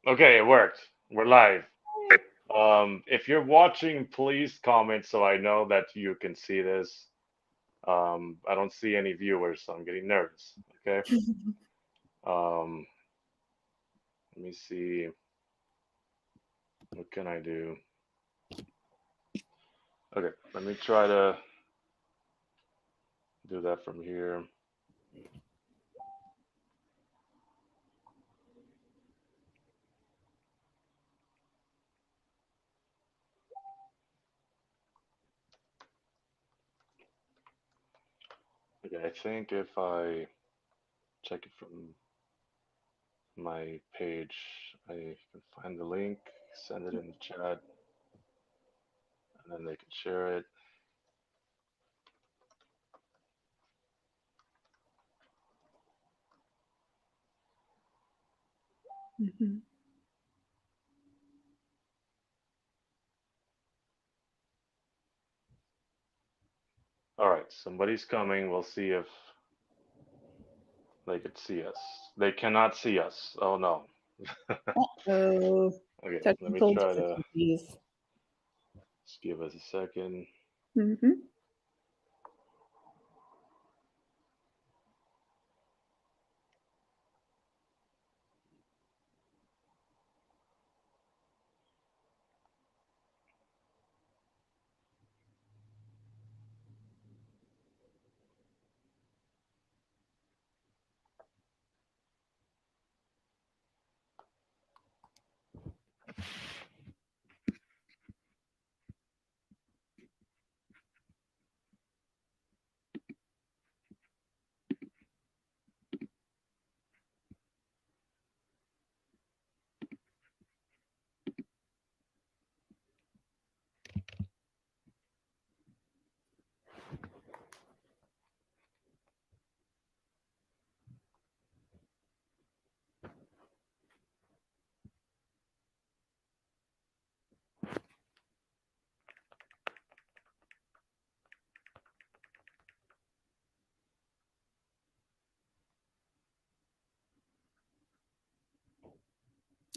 Okay, it worked. We're live. If you're watching, please comment so I know that you can see this. I don't see any viewers, so I'm getting nervous. Okay. Um, Let me see. What can I do? Okay, let me try to do that from here. Okay, I think if I check it from my page, I can find the link, send it in the chat, and then they can share it. Mhm. All right, somebody's coming. We'll see if they could see us. They cannot see us. Oh no. Oh, Okay, let me technical try to difficulties. just give us a second. Hmm.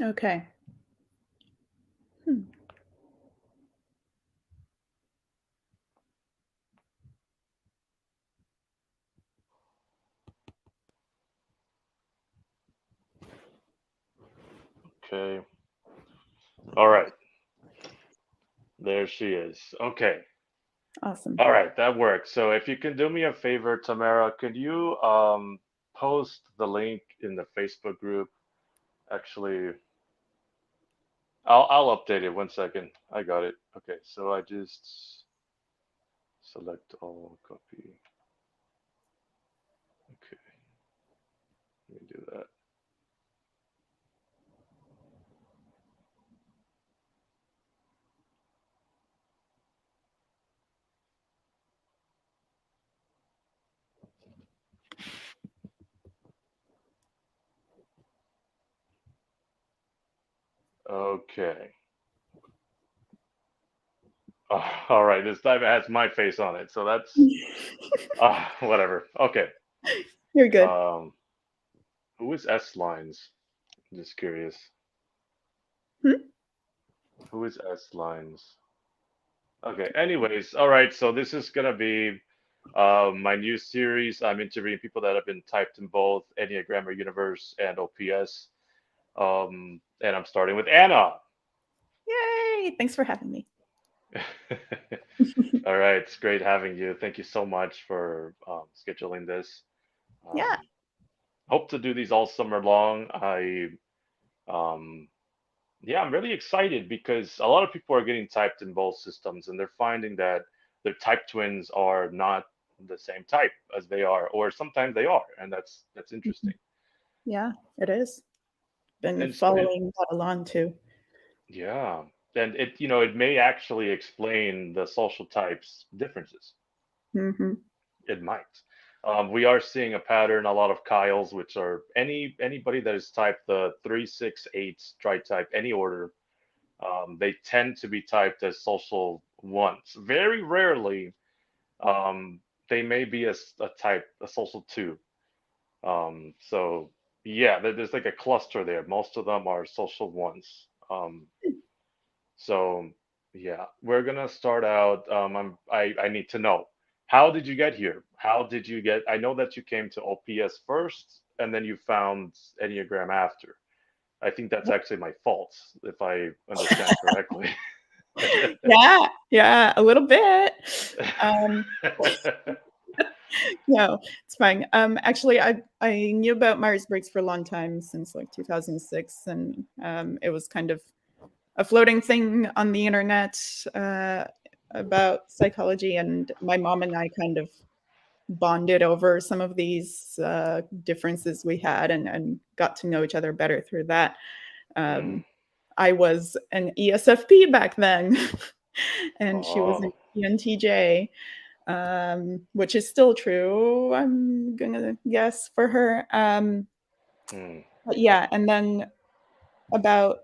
Okay. Hmm. Okay. All right. There she is. Okay. Awesome. All right, that works. So if you can do me a favor, Tamara, could you post the link in the Facebook group? Actually, I'll update it. One second. I got it. Okay, so I just select all, copy. Okay, let me do that. Okay. All right, this time it has my face on it, so that's whatever. Okay. You're good. Um, who is S Lines? Just curious. Hmm? Who is S Lines? Okay. Anyways, all right. So this is gonna be my new series. I'm interviewing people that have been typed in both Enneagrammer Universe and OPS. And I'm starting with Anna. Yay! Thanks for having me. All right. It's great having you. Thank you so much for scheduling this. Yeah. Um, Hope to do these all summer long. Um, yeah, I'm really excited because a lot of people are getting typed in both systems and they're finding that their type twins are not the same type as they are, or sometimes they are, and that's Mhm. interesting. Yeah, it is. Been And so it, following that along too. yeah, and it may actually explain the social types differences. Hmm. It might. We are seeing a pattern, a lot of Kyles, which are anybody that is typed the 3, 6, 8 tri-type, any order. They tend to be typed as social ones. Very rarely, they may be a social two. So yeah, there's like a cluster there. Most of them are social ones. So yeah, we're gonna start out. I need to know, how did you get here? How did you get? I know that you came to OPS first, and then you found Enneagram after. I think that's actually my fault, if I understand correctly. Yeah, yeah, a little bit. Um, no, it's fine. Actually, I knew about Myers-Briggs for a long time, since like 2006, and it was kind of a floating thing on the internet about psychology, and my mom and I kind of bonded over some of these differences we had, and got to know each other better through that. Hmm. Um, I was an ESFP back then, and she was an Oh. ENTJ, which is still true, I'm gonna guess, for her. Hmm. But yeah, and then about,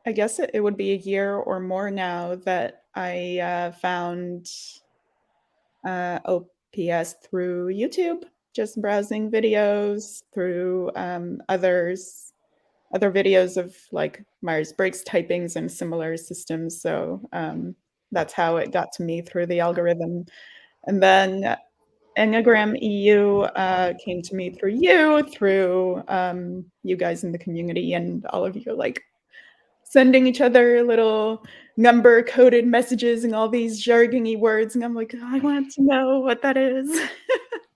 I guess it would be a year or more now that I found OPS through YouTube, just browsing videos through other videos of like Myers-Briggs typings and similar systems. So that's how it got to me, through the algorithm. And then Enneagram EU came to me through you guys in the community, and all of you like sending each other little number coded messages and all these jargony words. And I'm like, I want to know what that is.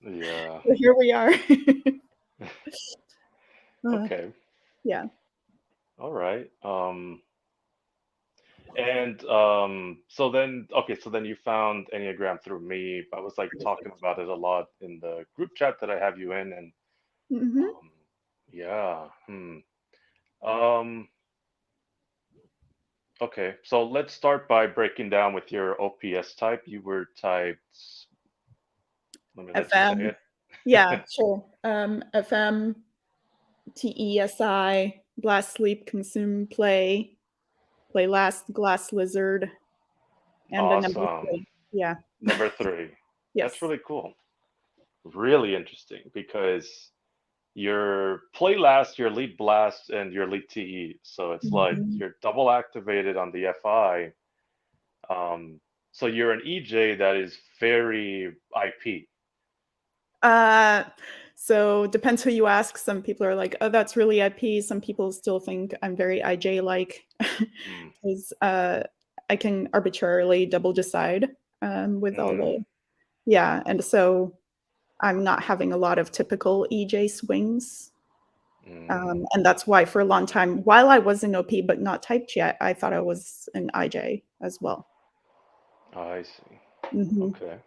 Yeah. So here we are. uh, Okay. yeah. All right. And so then, okay, so then you found Enneagram through me. I was like talking about it a lot in the group chat that I have you in, and Hmm. um, yeah. Um, okay, so let's start by breaking down with your OPS type. You were typed, let me let you say FM. Yeah, it. sure. FM, TESI, blast, sleep, consume, play last, glass lizard, and a number Awesome. three. Yeah. Number three. That's Yes. really cool. Really interesting because your play last, your lead blast, and your lead TE. So it's like Mhm. you're double activated on the FI. Um, so you're an EJ that is very IP. Uh, so depends who you ask. Some people are like, "Oh, that's really IP." Some people still think I'm very IJ-like, Mm, because I can arbitrarily double decide with all mm, the, yeah, and so I'm not having a lot of typical EJ swings. mm. And that's why for a long time, while I was in OP but not typed yet, I thought I was an IJ as well. I see. Hmm. Okay.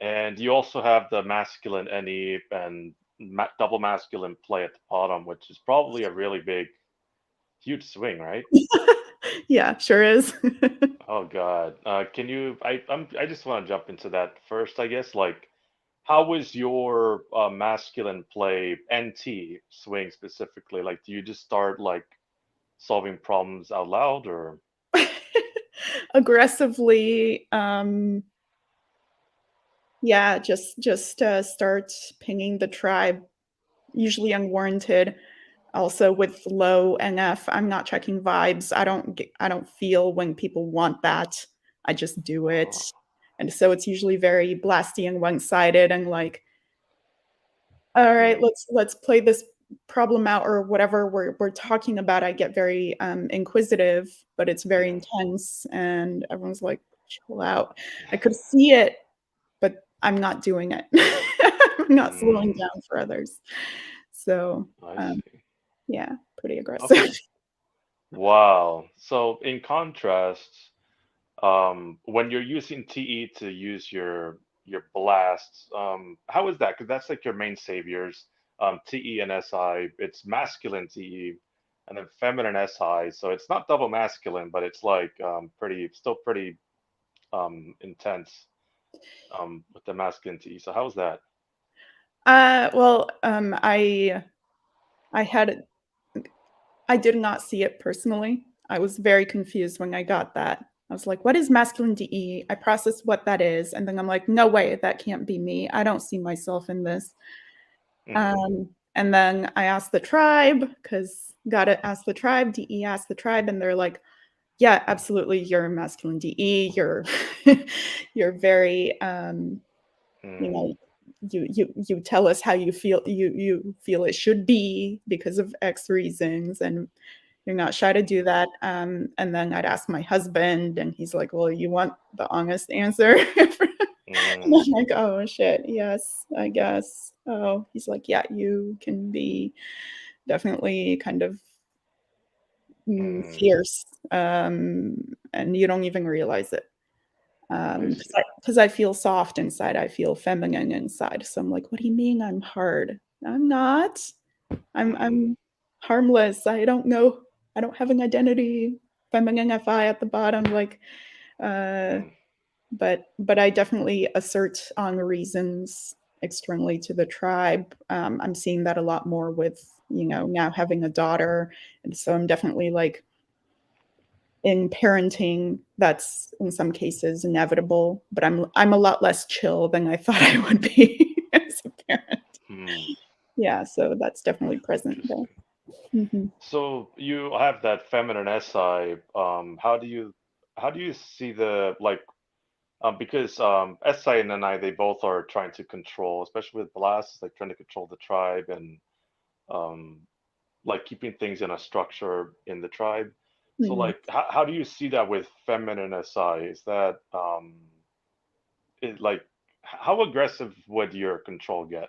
And you also have the masculine NE and double masculine play at the bottom, which is probably a really big, huge swing, right? Yeah, sure is. Oh God. Can you? I just want to jump into that first, I guess. Like, how was your masculine play NT swing specifically? Like, do you just start like solving problems out loud, or? Aggressively, yeah, just start pinging the tribe, usually unwarranted. Also with low NF, I'm not checking vibes. I don't feel when people want that. I just do it. Oh, And so it's usually very blasty and one-sided, and like, all right, hmm, let's play this problem out, or whatever we're talking about. I get very inquisitive, but it's very hmm, intense, and everyone's like, chill out. I could see it, but I'm not doing it. I'm not slowing hmm. down for others. So I um, see. yeah, pretty aggressive. Okay. Wow. So in contrast, when you're using TE to use your blasts, how is that? Because that's like your main saviors. TE and SI, it's masculine TE, and then feminine SI. So it's not double masculine, but it's like still pretty intense with the masculine TE. So how's that? Well, I had I did not see it personally. I was very confused when I got that. I was like, "What is masculine DE?" I processed what that is, and then I'm like, "No way, that can't be me. I don't see myself in this." Hmm. And then I asked the tribe, because gotta ask the tribe, DE asked the tribe, and they're like, yeah, absolutely, you're a masculine DE. You're you're very you Mm, know, you tell us how you feel it should be because of X reasons, and you're not shy to do that. And then I'd ask my husband, and he's like, well, you want the honest answer? And mm, I'm like, oh shit, yes, I guess. Oh, he's like, yeah, you can be definitely kind of mm. fierce, and you don't even realize it. I Because see. 'cause I feel soft inside, I feel feminine inside. So I'm like, "What do you mean I'm hard? I'm not. Mm, I'm harmless. I don't know. I don't have an identity. Feminine FI at the bottom." Like, uh, mm, but I definitely assert on reasons externally to the tribe. I'm seeing that a lot more with, now having a daughter, and so I'm definitely like in parenting, that's in some cases inevitable, but I'm a lot less chill than I thought I would be as a parent. mm. Yeah, so that's definitely present there. Interesting. Mhm. So you have that feminine SI. How do you see the like because SI and NI they both are trying to control, especially with Blast, like trying to control the tribe and um like keeping things in a structure in the tribe. So Mhm. like how do you see that with feminine SI? Is that like how aggressive would your control get?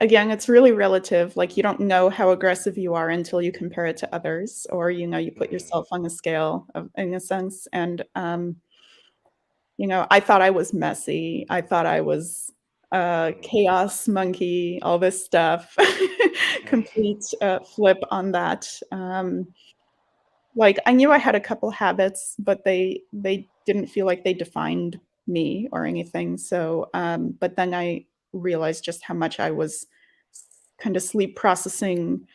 Again, it's really relative. Like, you don't know how aggressive you are until you compare it to others, or, you put Mm, yourself on a scale of in a sense, and, I thought I was messy. I thought I was a mm, chaos monkey, all this stuff. mm, Complete, flip on that. Like, I knew I had a couple habits, but they didn't feel like they defined me or anything, so, but then I realized just how much I was kinda sleep processing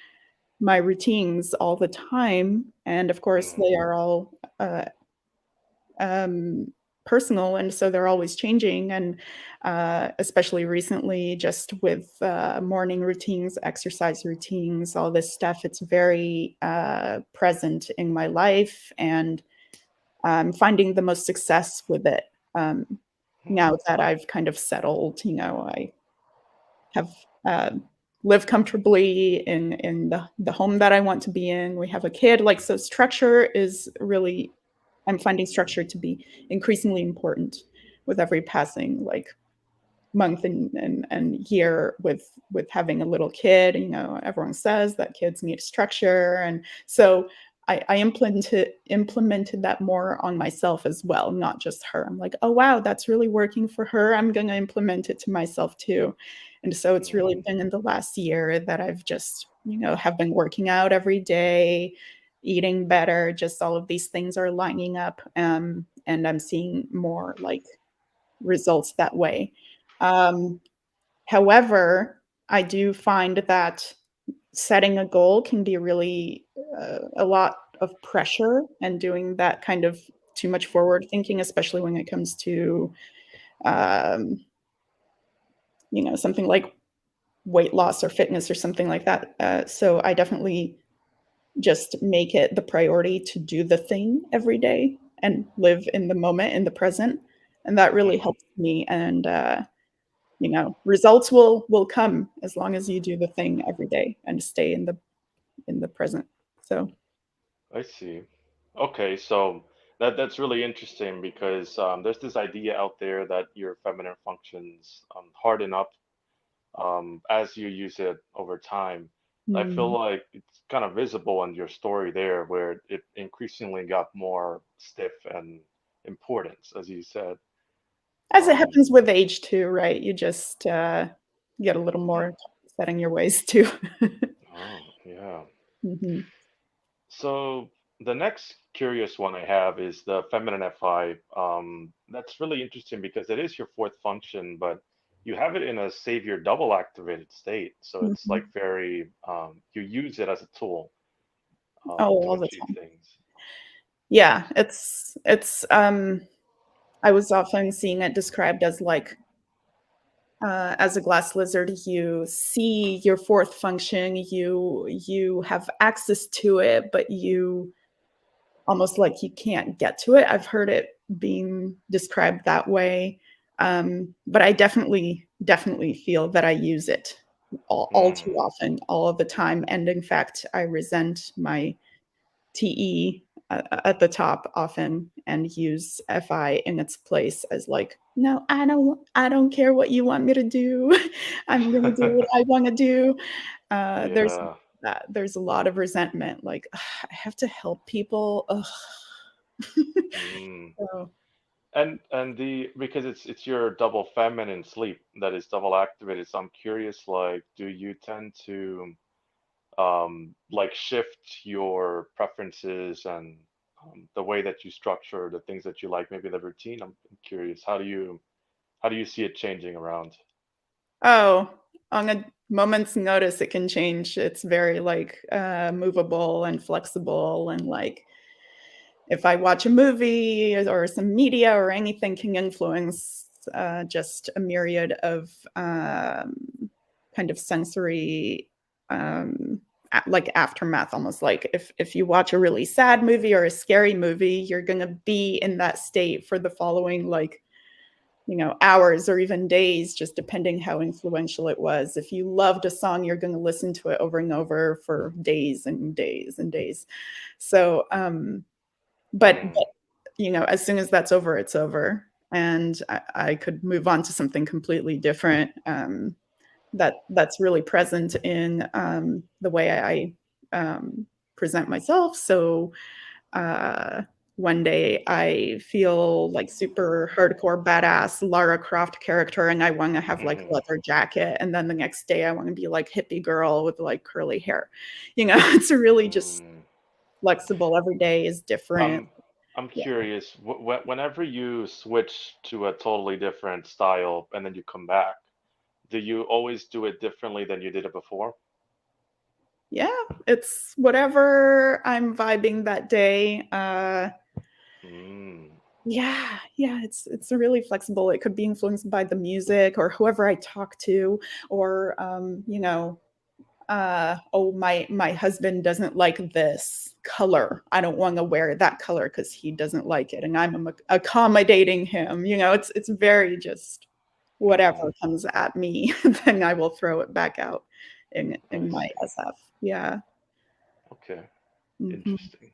my routines all the time, and of course, mm, they are all, um, personal, and so they're always changing. And especially recently, just with morning routines, exercise routines, all this stuff, it's very present in my life, and I'm finding the most success with it. Now mm, that I've kind of settled, I have uh, lived comfortably in the home that I want to be in. We have a kid, like, so structure is really, I'm finding structure to be increasingly important with every passing, like, month and year with having a little kid. Everyone says that kids need structure, and so I implemented that more on myself as well, not just her. I'm like, oh wow, that's really working for her. I'm gonna implement it to myself too. And so it's really mm. been in the last year that I've just, have been working out every day, eating better, just all of these things are lining up. And I'm seeing more like results that way. Um, However, I do find that setting a goal can be really a lot of pressure, and doing that kind of too much forward thinking, especially when it comes to um, something like weight loss or fitness or something like that. So I definitely just make it the priority to do the thing every day and live in the moment, in the present, and that really Mm. helps me. And results will come as long as you do the thing every day and stay in the present. So I see. Okay, so that's really interesting because there's this idea out there that your feminine functions harden up as you use it over time. I feel mm. like it's kind of visible in your story there, where it increasingly got more stiff and importance, as you said. As it Um, happens with age too, right? You just get a little mhm. more set in your ways too. Oh, yeah. Mhm. So the next curious one I have is the feminine FI. That's really interesting because it is your fourth function, but you have it in a savior double activated state. So it's like Mhm. very, you use it as a tool Oh, to all the achieve time. things. Yeah, it's I was often seeing it described as like as a glass lizard, you see your fourth function, you have access to it, but you almost like you can't get to it. I've heard it being described that way. But I definitely feel that I use it all too Mm. often, all of the time. And in fact, I resent my TE at the top often and use FI in its place as like, no, I don't care what you want me to do. I'm gonna do what I want to do. There's Yeah. that. There's a lot of resentment. Like, ugh, I have to help people. Ugh. Mm. So, And the because it's your double feminine sleep that is double activated. So I'm curious, like, do you tend to like shift your preferences and the way that you structure the things that you like, maybe the routine? I'm curious, how do you see it changing around? oh, on a moment's notice, it can change. It's very like movable and flexible, and like if I watch a movie or some media or anything can influence just a myriad of kind of sensory like aftermath, almost like if you watch a really sad movie or a scary movie, you're going to be in that state for the following like hours or even days, just depending how influential it was. If you loved a song, you're going to listen to it over and over for days and days and days. So but Mm, as soon as that's over, it's over, and I could move on to something completely different. That's really present in the way I present myself. So uh, one day I feel like super hardcore badass Lara Croft character, and I want to have like a mhm, leather jacket, and then the next day I want to be like hippie girl with like curly hair. It's really just mm. flexible. Every day is different. Um, I'm Yeah. curious, whenever you switch to a totally different style and then you come back, do you always do it differently than you did it before? Yeah, it's whatever I'm vibing that day. Mm, Yeah, it's really flexible. It could be influenced by the music or whoever I talk to, or oh, my husband doesn't like this color. I don't want to wear that color because he doesn't like it, and I'm accommodating him. It's very just mm, whatever comes at me, then I will throw it back out I in my see. SF. Yeah. Okay, Mhm. interesting.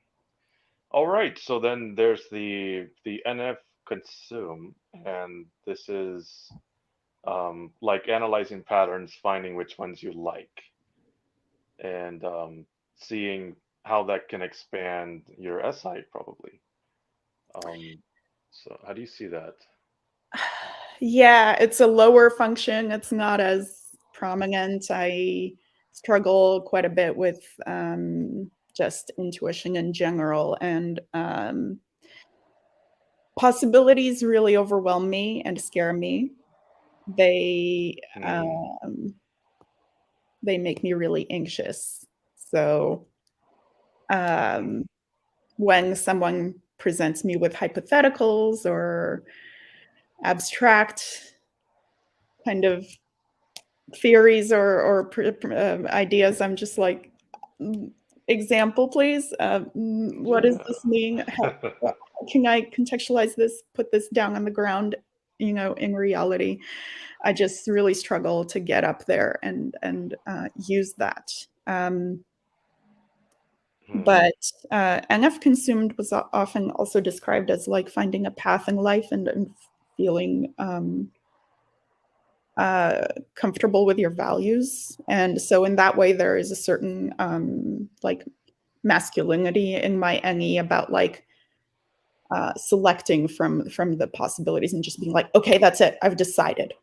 All right, so then there's the NF consume, and this is like analyzing patterns, finding which ones you like, and seeing how that can expand your SI probably. Um, so how do you see that? Yeah, it's a lower function. It's not as prominent. I struggle quite a bit with just intuition in general, and possibilities really overwhelm me and scare me. They Hmm. um, they make me really anxious. So Hmm. um, when someone presents me with hypotheticals or abstract kind of theories or ideas, I'm just like, "Mm, example, please. What does Yeah. this mean? How can I contextualize this? Put this down on the ground. In reality, I just really struggle to get up there and use that. Hmm. But NF consumed was often also described as like finding a path in life and feeling comfortable with your values. And so, in that way, there is a certain like masculinity in my NE about like selecting from the possibilities and just being like, okay, that's it. I've decided.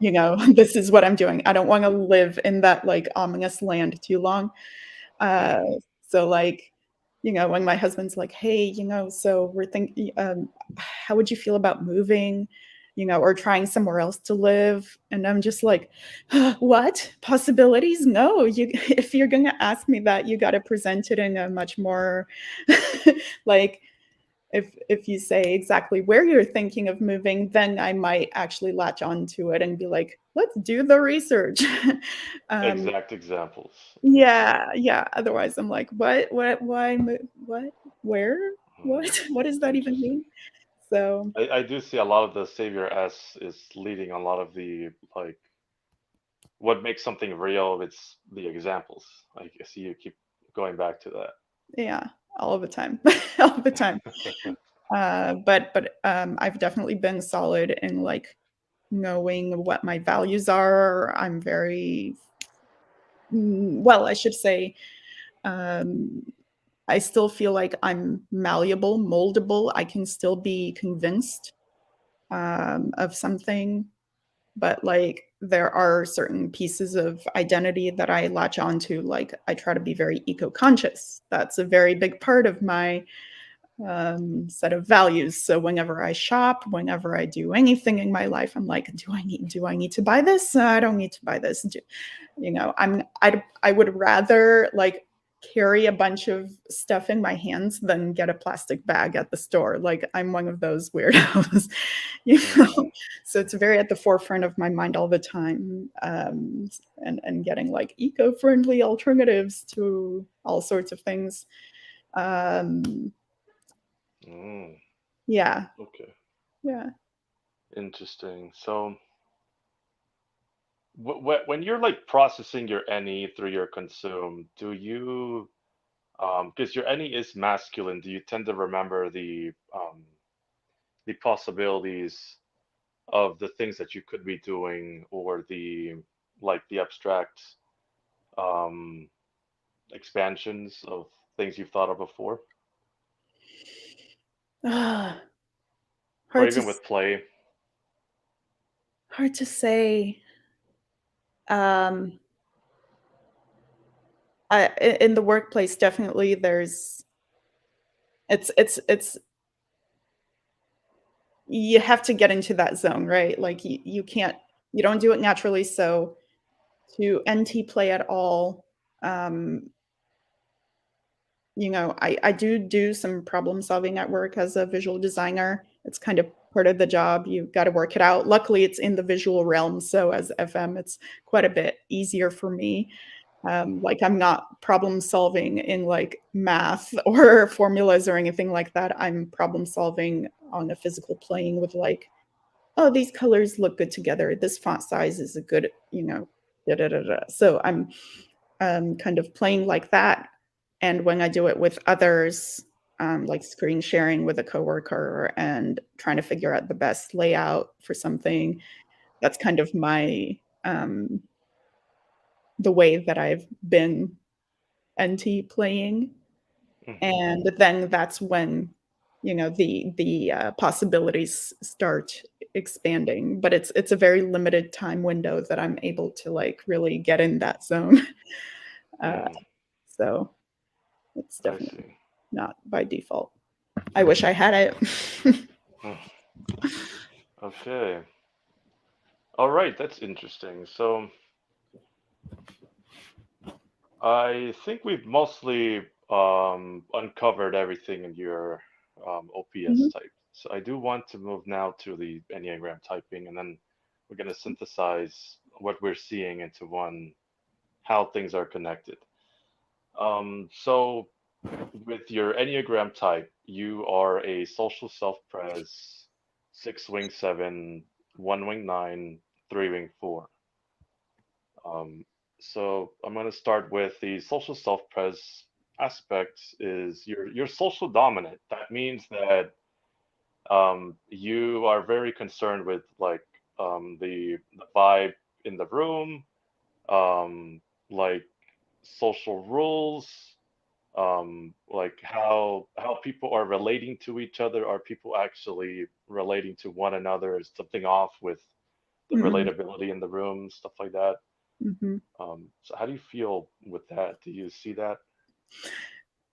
This is what I'm doing. I don't want to live in that like ominous land too long. Uh, Hmm. so like, when my husband's like, hey, so we're thinking, how would you feel about moving, or trying somewhere else to live? And I'm just like, what possibilities? No, if you're going to ask me that, you got to present it in a much more like if you say exactly where you're thinking of moving, then I might actually latch onto it and be like, let's do the research. Exact examples. Okay. Yeah. Otherwise, I'm like, what, why, what, where, what, Hmm. what does that even Interesting. mean? So I do see a lot of the Savior S is leading a lot of the like what makes something real. It's the examples. I see you keep going back to that. yeah, all the time, all the time. But I've definitely been solid in like knowing what my values are. I'm very well, I should say, um, I still feel like I'm malleable, moldable. I can still be convinced of something, but like there are certain pieces of identity that I latch onto. Like I try to be very eco-conscious. That's a very big part of my set of values. So whenever I shop, whenever I do anything in my life, I'm like, do I need to buy this? I don't need to buy this. I would rather like carry a bunch of stuff in my hands than get a plastic bag at the store. Like I'm one of those weirdos, you know. Hmm. So it's very at the forefront of my mind all the time, and getting like eco-friendly alternatives to all sorts of things. Um, Mm, yeah, okay. yeah. Interesting. So when you're like processing your any through your consume, do you because your any is masculine, do you tend to remember the possibilities of the things that you could be doing or the like the abstract um expansions of things you've thought of before Ah, or hard to even with play? hard to say. Um, in the workplace, definitely, it's you have to get into that zone, right? Like you can't, you don't do it naturally. So to NT play at all, um, I do some problem solving at work as a visual designer. It's kind of part of the job. You've got to work it out. Luckily, it's in the visual realm. So as FM, it's quite a bit easier for me. Like I'm not problem solving in like math or formulas or anything like that. I'm problem solving on a physical plane with like, oh, these colors look good together. This font size is a good, da da da da. So I'm kind of playing like that. And when I do it with others, like screen sharing with a coworker and trying to figure out the best layout for something, that's kind of my the way that I've been NT playing. Hmm. And then that's when the possibilities start expanding. But it's a very limited time window that I'm able to like really get in that zone. uh, Mm, so it's I definitely see. not by default. I wish I had it. Hmm. Okay. All right, that's interesting. So I think we've mostly uncovered everything in your OPS Mhm. type. So I do want to move now to the Enneagram typing, and then we're going to synthesize what we're seeing into one, how things are connected. So with your Enneagram type, you are a social self-pres, six wing seven, one wing nine, three wing four. Um, so I'm going to start with the social self-pres aspect is you're social dominant. That means that you are very concerned with like the vibe in the room, like social rules, like how people are relating to each other. Are people actually relating to one another? Is something off with the Mhm. relatability in the room, stuff like that? Mhm. So how do you feel with that? Do you see that?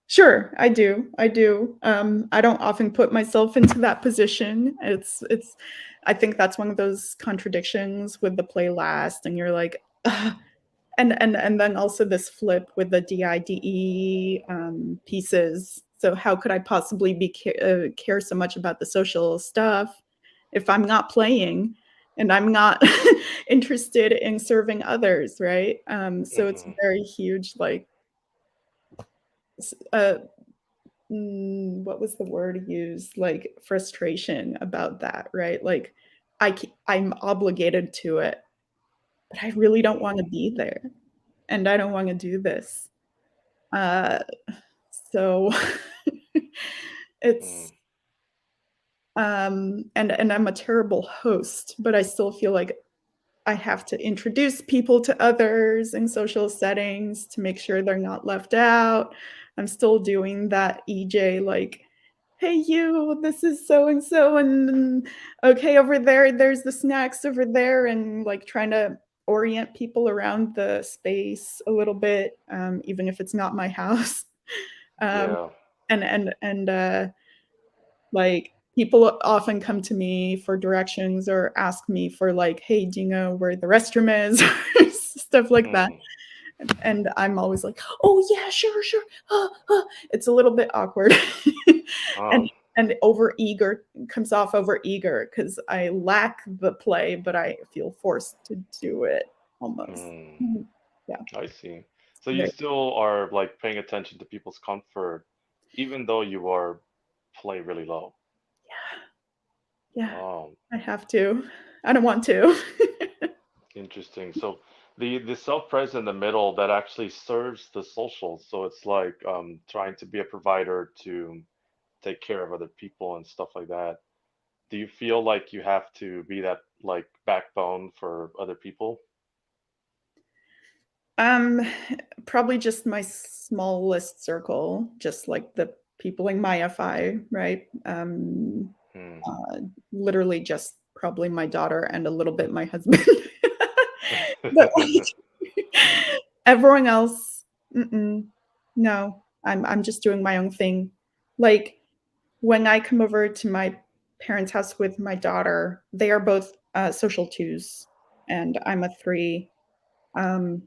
Sure, I do. I do. I don't often put myself into that position. I think that's one of those contradictions with the play last, and you're like, "Ugh." And then also this flip with the DIDE pieces. So how could I possibly care so much about the social stuff if I'm not playing and I'm not interested in serving others, right? So it's Hmm. very huge, like, uh, what was the word used? Like frustration about that, right? Like I'm obligated to it, but I really don't want to Hmm. be there, and I don't want to do this. Uh, so Hmm. it's and I'm a terrible host, but I still feel like I have to introduce people to others in social settings to make sure they're not left out. I'm still doing that EJ, like, hey, you, this is so and so, and okay, over there, there's the snacks over there, and like trying to orient people around the space a little bit, even if it's not my house. Um, Yeah. and like people often come to me for directions or ask me for like, hey, do you know where the restroom is? Stuff like that. Hmm. And I'm always like, oh yeah, sure, sure. It's a little bit awkward. and Oh. and over eager comes off over eager because I lack the play, but I feel forced to do it almost. Hmm. Mhm. Yeah, I see. So you very, still are like paying attention to people's comfort, even though you are play really low. yeah. Oh, I have to. I don't want to. interesting. So the self-pres in the middle that actually serves the social. So it's like trying to be a provider to take care of other people and stuff like that. Do you feel like you have to be that like backbone for other people? Um, Probably just my smallest circle, just like the people in my FI, right? Hmm. Uh, Literally just probably my daughter and a little bit my husband. But like everyone else, mm-mm, no, I'm just doing my own thing. Like when I come over to my parents' house with my daughter, they are both social twos, and I'm a three. Um,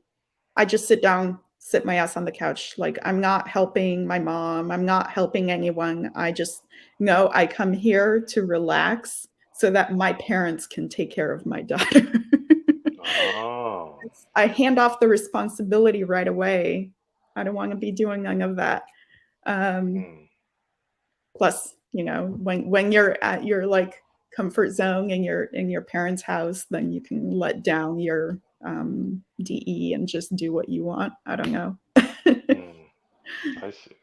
I just sit down, sit my ass on the couch. Like I'm not helping my mom. I'm not helping anyone. I just know I come here to relax so that my parents can take care of my daughter. Oh. I hand off the responsibility right away. I don't want to be doing none of that. Um, Hmm. Plus, when you're at your like comfort zone in your parents' house, then you can let down your DE and just do what you want. I don't know. Hmm. I see.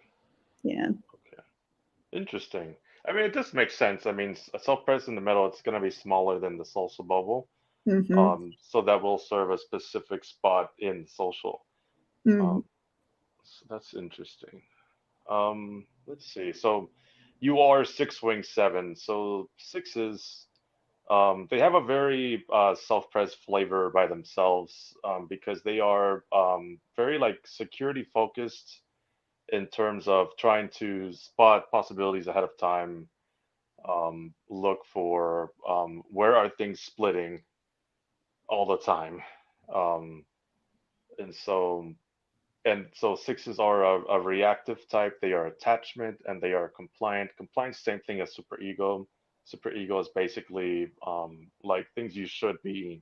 Yeah. Okay. Interesting. I mean, it does make sense. I mean, a self-pres in the middle, it's going to be smaller than the salsa bubble. Mm-hmm. So that will serve a specific spot in social. Mm-hmm. Um, so that's interesting. Let's see. So you are six wing seven. So sixes, they have a very self-pres flavor by themselves because they are very like security focused in terms of trying to spot possibilities ahead of time, look for where are things splitting all the time. Um, and so and so sixes are a reactive type. They are attachment and they are compliant. Compliant, same thing as superego. Superego is basically like things you should be.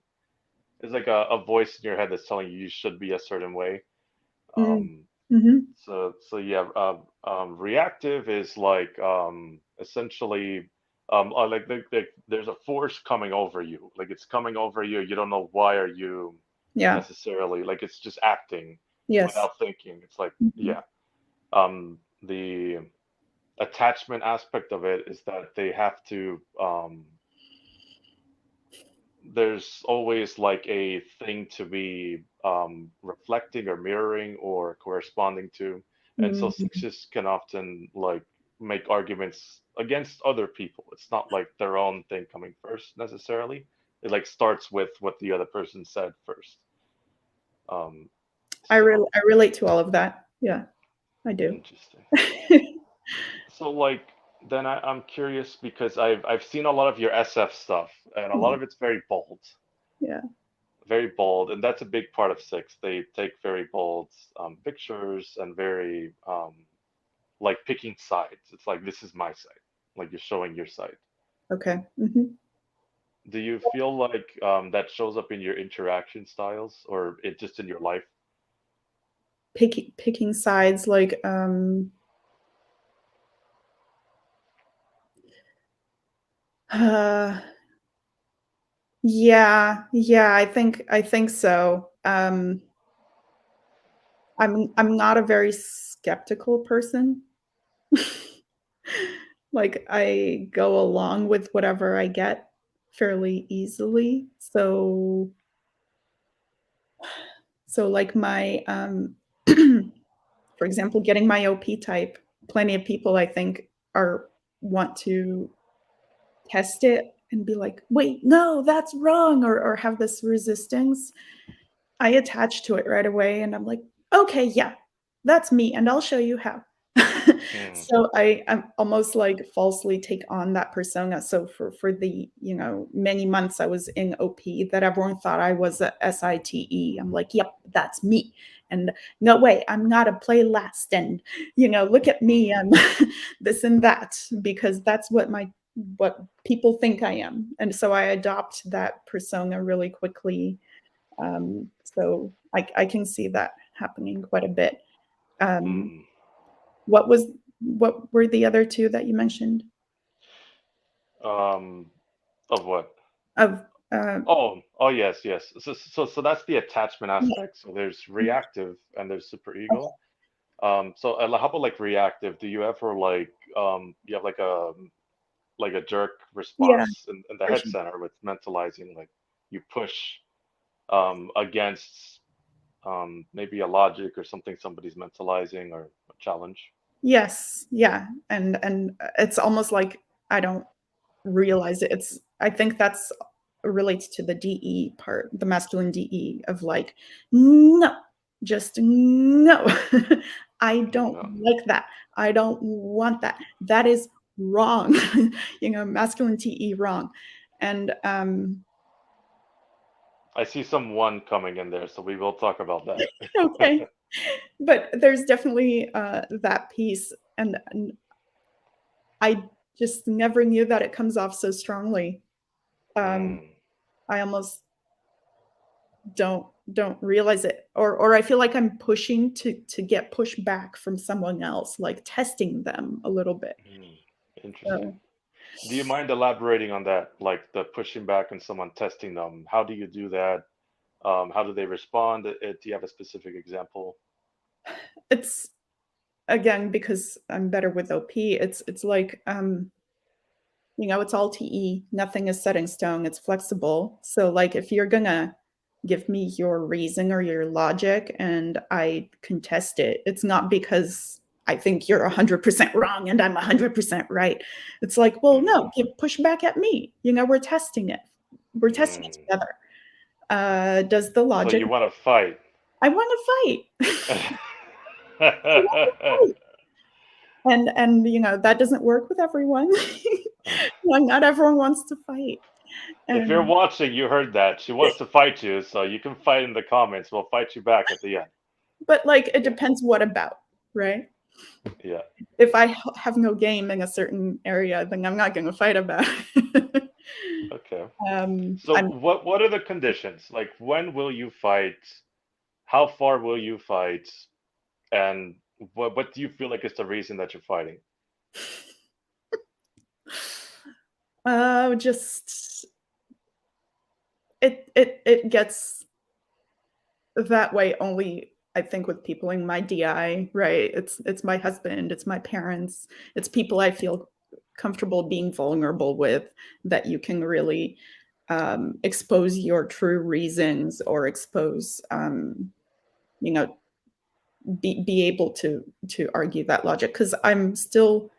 It's like a voice in your head that's telling you you should be a certain way. Um, Mm-hmm. so yeah, reactive is like essentially like there's a force coming over you. Like it's coming over you. You don't know why are you Yeah. necessarily like it's just acting Yes. without thinking. It's like Mm-hmm. yeah. The attachment aspect of it is that they have to there's always like a thing to be reflecting or mirroring or corresponding to. And so Mm-hmm. sixes can often like make arguments against other people. It's not like their own thing coming first necessarily. It like starts with what the other person said first. Um, so I relate to all of that. Yeah, I do. interesting. So like then I'm curious because I've seen a lot of your SF stuff and a lot of it's Yeah. very bold, and that's a big part of six. They take very bold pictures and very like picking sides. It's like this is my side, like you're showing your side. Okay. Do you feel like that shows up in your interaction styles or it just in your life? Picking sides, like uh yeah, yeah, I think so. I'm not a very skeptical person. Like, I go along with whatever I get fairly easily. So like my for example, getting my OP type, plenty of people I think are want to test it and be like, "Wait, no, that's wrong," or have this resistance. I attach to it right away and I'm like, okay, yeah, that's me, and I'll show you how. Mm, So I'm almost like falsely take on that persona. So for the many months I was in OP that everyone thought I was a SITE. I'm like, yep, that's me. And no way, I'm not a play last. And look at me, mm, I'm this and that because that's what people think I am. And so I adopt that persona really quickly, so I can see that happening quite a bit. Um, mm. what were the other two that you mentioned? Um, of what? Of Oh, yes, yes. So that's the attachment yeah, aspect. So there's reactive and there's superego. So how about like reactive? Do you ever like you have like a jerk yeah, response in the for head sure. center with mentalizing, like you push against maybe a logic or something somebody's mentalizing or a challenge. Yes, yeah, and it's almost like I don't realize it. I think that's relates to the DE part, the masculine DE of like, no, just no. I don't No. like that. I don't want that. That is wrong. Masculine TE wrong. And I see some one coming in there, so we will talk about okay. that. But there's definitely that piece. And I just never knew that it comes off so strongly. Um, Mm, I almost don't realize it, or I feel like I'm pushing to get pushback from someone else, like testing them a little bit. mm, interesting. So Do you mind elaborating on that, like the pushing back and someone testing them? How do you do that? How do they respond? Do you have a specific example? it's again because I'm better with OP. It's like it's all TE. Nothing is set in stone. It's flexible. So like if you're gonna give me your reason or your logic and I contest it, it's not because I think you're 100% wrong and I'm 100% right. It's like, well, Mm, no, push back at me. We're testing it. We're testing it mm. together. Does the So logic? you want to fight? I want to fight. I want to fight. And that doesn't work with everyone. Not everyone wants to fight. If you're And watching, you heard that. She wants to fight you, so you can fight in the comments. We'll fight you back at the end. but like it Okay. depends what about, right? Yeah. If I have no game in a certain area, then I'm not going to fight about it. Okay. So I'm what are the conditions? Like when will you fight? How far will you fight? And what do you feel like is the reason that you're fighting? just it gets that way only I think with people in my DI, right? It's my husband, it's my parents, it's people I feel comfortable being vulnerable with that you can really expose your true reasons or expose you know be able to argue that logic because I'm too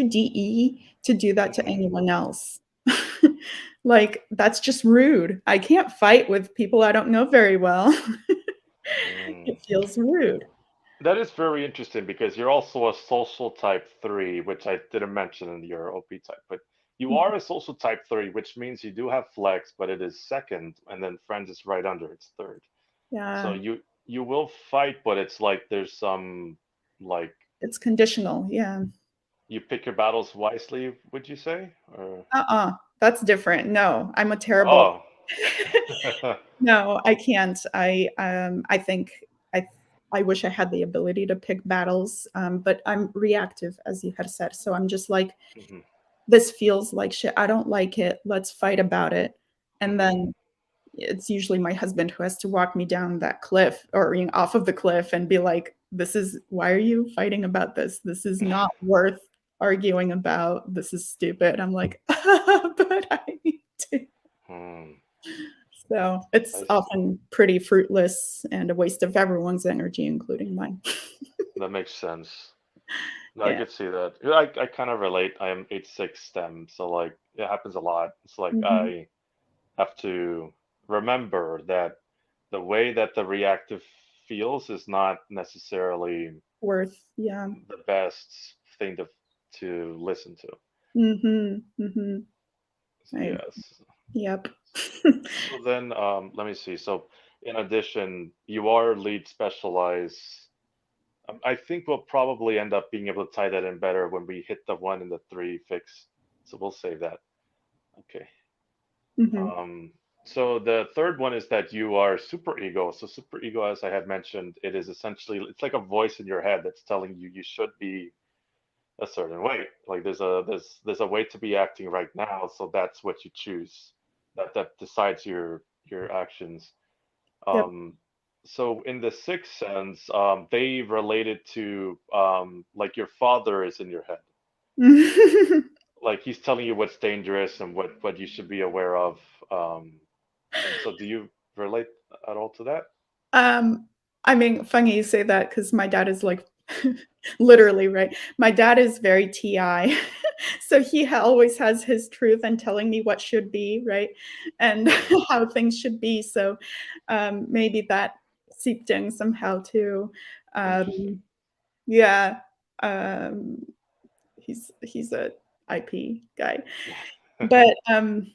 DE to do that to Hmm. anyone else. Like that's just rude. I can't fight with people I don't know very well. Mm. It feels rude. That is very interesting because you're also a social type 3, which I didn't mention in your OP type, but you are a social type 3, which means you do have flex, but it is second, and then friends is right under, it's third. So Yeah. you will fight, but it's like there's some like It's conditional. Yeah. You pick your battles wisely, would you say? Or That's different. No, I'm a terrible. oh. No, I can't. I think I I wish I had the ability to pick battles, but I'm reactive, as you had said. So I'm just like, Mhm, this feels like shit. I don't like it. Let's fight about it. And mhm. then it's usually my husband who has to walk me down that cliff or off of the cliff and be like, this is why are you fighting about this? This is not worth arguing about. This is stupid. I'm like, but I need to. Hmm, So it's I see. often pretty fruitless and a waste of everyone's energy, including mine. That makes sense. No, I Yeah. could see that. Yeah, I kind of relate. I am 8-6 STEM, so like it happens a lot. It's like Mhm. I have to remember that the way that the reactive feels is not necessarily Worth, yeah. the best thing to listen to. Mhm. Mhm. I, Yes. yep. So then, let me see. So in addition, you are lead specialize. I think we'll probably end up being able to tie that in better when we hit the 1 and the 3 fix. So we'll save that. Okay. Mhm. Um, so the third one is that you are super ego. So super ego, as I had mentioned, it is essentially it's like a voice in your head that's telling you you should be a certain way. Like there's a way to be acting right now, so that's what you choose. That decides your actions. Yep. Um, so in the sixth sense, they related to like your father is in your head. Like he's telling you what's dangerous and what you should be aware of. Um, and so do you relate at all to that? Um, I mean, funny you say that because my dad is like literally, right? My dad is very TI. So he always has his truth and telling me what should be, right? And Hmm. how things should be. So maybe that seeped in somehow too. Interesting. Um, yeah. Um, he's a IP guy. But what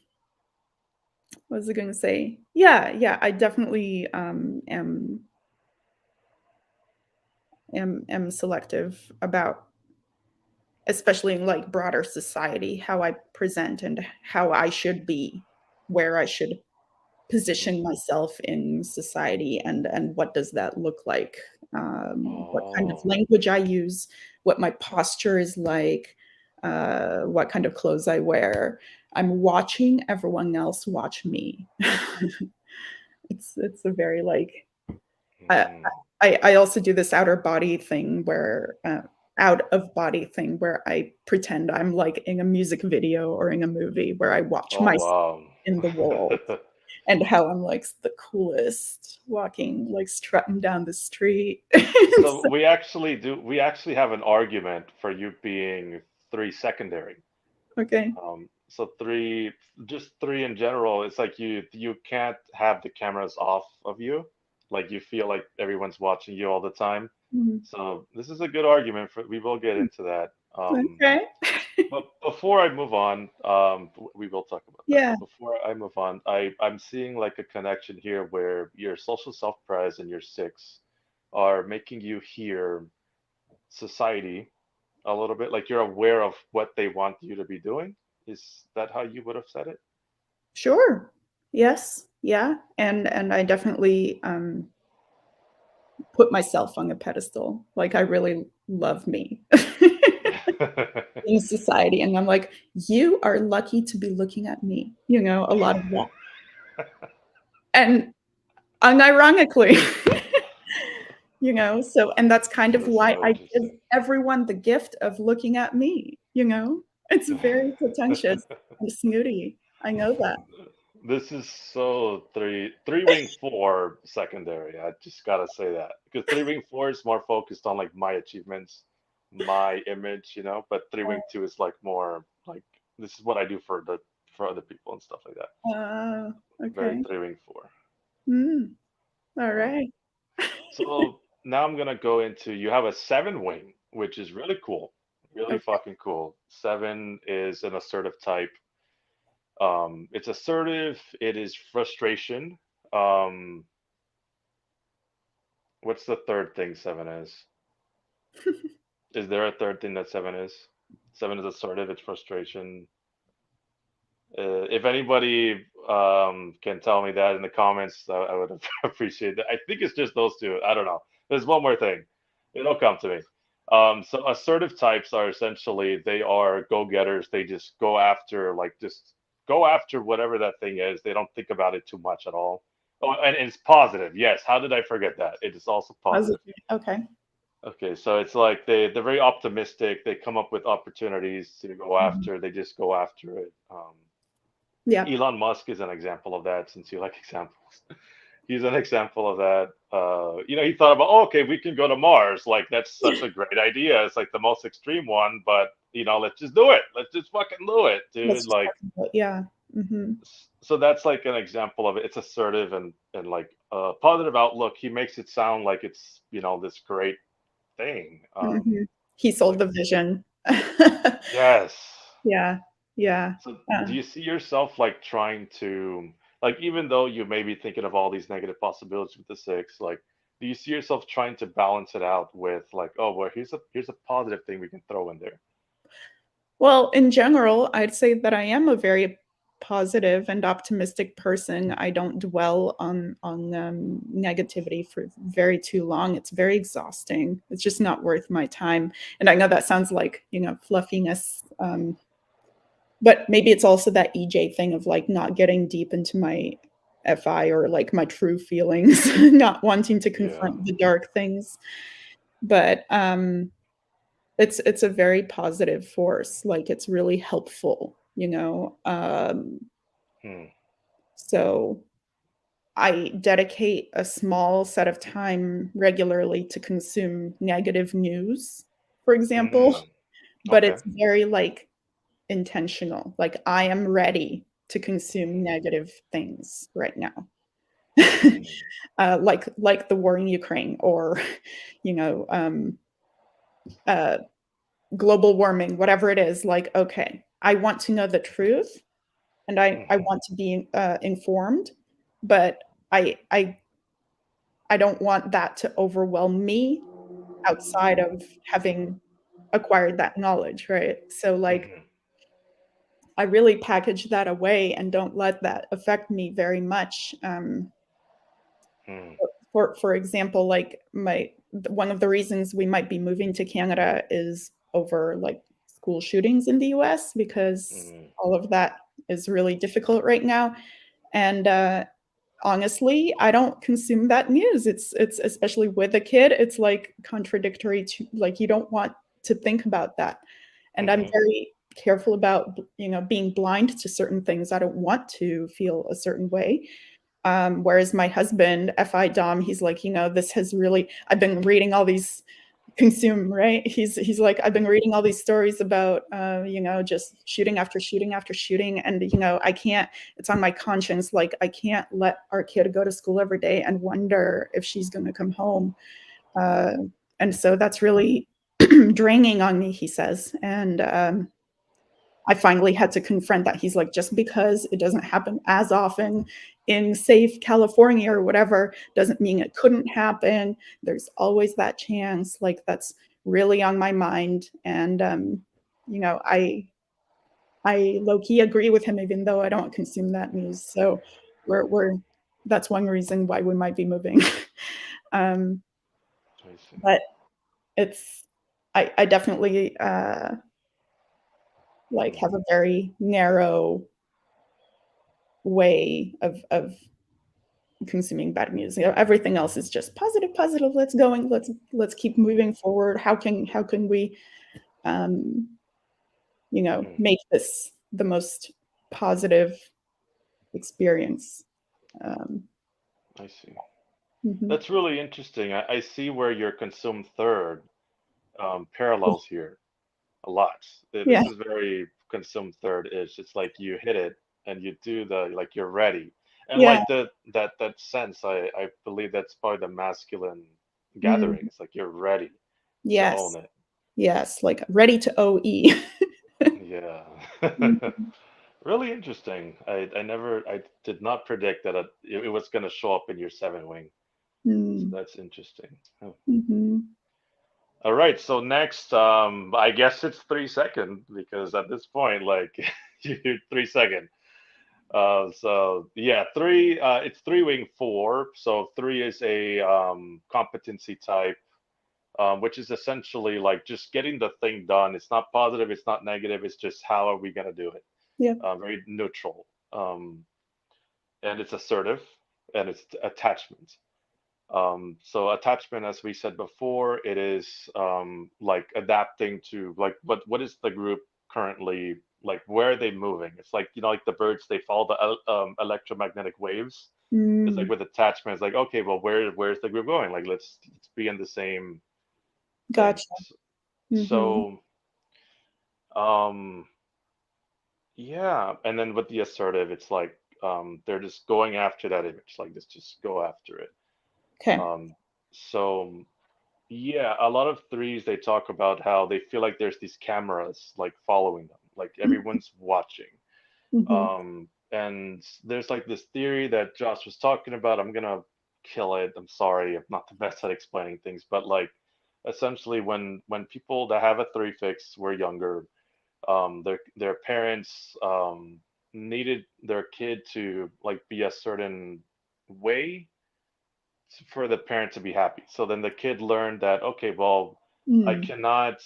was I going to say? Yeah, yeah, I definitely am selective about, especially in like broader society, how I present and how I should be, where I should Hmm. position myself in society, and what does that look like, what kind of Oh. language I use, what my posture is like, what kind of clothes I wear. I'm watching everyone else watch me. It's a very like, I Hmm. I also do this outer body thing where, out of body thing where I pretend I'm like in a music video or in a movie where I watch Oh myself wow. in the world and how I'm like the coolest walking, like strutting down the street. So So we actually have an argument for you being 3 secondary. okay. So three, just three in general, it's like you can't have the cameras off of you. Like you feel like everyone's watching you all the time. Mhm. So this is a good argument for we will get into that. Okay. But before I move on, we will talk about that. Yeah, But before I move on, I'm seeing like a connection here where your social self-prize and your six are making you hear society a little bit, like you're aware of what they want you to be doing. Is that how you would have said it? sure. Yes, yeah, and I definitely, put myself on a pedestal, like, I really love me. In society, and I'm like, "You are lucky to be looking at me," a lot of that. And unironically, so and that's kind of That's why so I give interesting. everyone the gift of looking at me, you know? It's very pretentious and snooty. I know that. This is so three wing four secondary. I just gotta say that because three wing four is more focused on like my achievements, my image, but three wing two is like more like this is what I do for other people and stuff like that. Uh, Very okay. three wing four. Mm, Um, alright. so now I'm gonna go into you have a seven wing, which is really cool, really Okay. fucking cool. Seven is an assertive type. It's assertive. It is frustration. Um, what's the third thing seven is? Is there a third thing that seven is? Seven is assertive. It's frustration. If anybody can tell me that in the comments, I would appreciate that. I think it's just those two. I don't know. There's one more thing. It'll come to me. So assertive types are essentially they are go-getters. They just go after just go after whatever that thing is. They don't think about it too much at all. Oh, and it's positive. Yes. How did I forget that? It is also positive. Positive. Okay. Okay, so it's like they're very optimistic. They come up with opportunities to go Mhm. after. They just go after it. Yeah. Elon Musk is an example of that, since you like examples. He's an example of that. He thought about, oh, okay, we can go to Mars. Like, that's such a great idea. It's like the most extreme one, but let's just do it. Let's just fucking do it, Let's dude. just Like, talk about, yeah. so that's like an example of it. It's assertive and like a positive outlook. He makes it sound like it's this great thing. He sold Like, the vision. yes. Yeah. Yeah. So Uh, do you see yourself like trying to like even though you may be thinking of all these negative possibilities with the six, like do you see yourself trying to balance it out with like, oh well, here's a positive thing we can throw in there. well, in general, I'd say that I am a very positive and optimistic person. I don't dwell on negativity for very too long. It's very exhausting. It's just not worth my time. And I know that sounds like fluffiness, but maybe it's also that EJ thing of like not getting deep into my FI or like my true feelings, not wanting to Yeah. confront the dark things. But it's a very positive force. Like it's really helpful. Hmm. So I dedicate a small set of time regularly to consume negative news, for example, Hmm. but Okay. it's very like intentional. Like I am ready to consume Hmm. negative things right now. Hmm. Like the war in Ukraine or you know um, uh, global warming, whatever it is. Like, okay, I want to know the truth, and I Hmm. want to be informed, but I I I don't want that to overwhelm me outside of having acquired that knowledge, right? So like Hmm. I really package that away and don't let that affect me very much. Hmm. For example, like my one of the reasons we might be moving to Canada is over like school shootings in the US because Hmm. all of that is really difficult right now. And honestly, I don't consume that news. It's especially with a kid, it's like contradictory to like you don't want to think about that. And I'm Hmm. very careful about being blind to certain things. I don't want to feel a certain way. Whereas my husband, FI Dom, he's like, this has really I've been reading all these consume, right? He's like, I've been reading all these stories about just shooting after shooting after shooting. And I can't, it's on my conscience. Like I can't let our kid go to school every day and wonder if she's gonna come home. Uh, and so that's really draining on me, he says. And I finally had to confront that. He's like, just because it doesn't happen as often in safe California or whatever doesn't mean it couldn't happen. There's always that chance. Like that's really on my mind. And I low key agree with him, even though I don't consume that news. So we're that's one reason why we might be moving. um, I see. but it's I definitely like Hmm. have a very narrow way of consuming bad music. Everything else is just positive, positive. Let's going. Let's keep moving forward. How can we um, Hmm. make this the most positive experience? Um, I see. mhm. That's really interesting. I see where your consume third parallels here a lot. Yeah, This is very consume third-ish. It's like you hit it and you do the like you're ready. And yeah, like that sense, I believe that's probably the masculine gathering. mm, It's like you're ready to own yes, it. yes. Like ready to OE. Yeah. Mhm. Really interesting. I did not predict that it was going to show up in your seven wing. So Mm, that's interesting. Huh. mhm. All right, so next, I guess it's 3 second because at this point, like you 3 second. So yeah, three. It's three wing four. So three is a competency type, which is essentially like just getting the thing done. It's not positive. It's not negative. It's just how are we gonna do it? Yeah. Very neutral. And it's assertive, and it's attachment. So attachment, as we said before, it is like adapting to like what is the group currently like? Where are they moving? It's like like the birds, they follow the electromagnetic waves. It's like Mm, with attachment, it's like okay, well, where's the group going? Like let's be in the same thing. gotcha. Mm-hmm. So um, yeah, and then with the assertive, it's like they're just going after that image. Like let's just go after it. Okay. Um, so Yeah, a lot of threes they talk about how they feel like there's these cameras like following them, like everyone's watching. Mm-hmm. And there's like this theory that Josh was talking about. I'm gonna kill it. I'm sorry, I'm not the best at explaining things, but like essentially when people that have a three fix were younger, their parents needed their kid to like be a certain way for the parent to be happy. So then the kid learned that, okay, well, I Mm, cannot,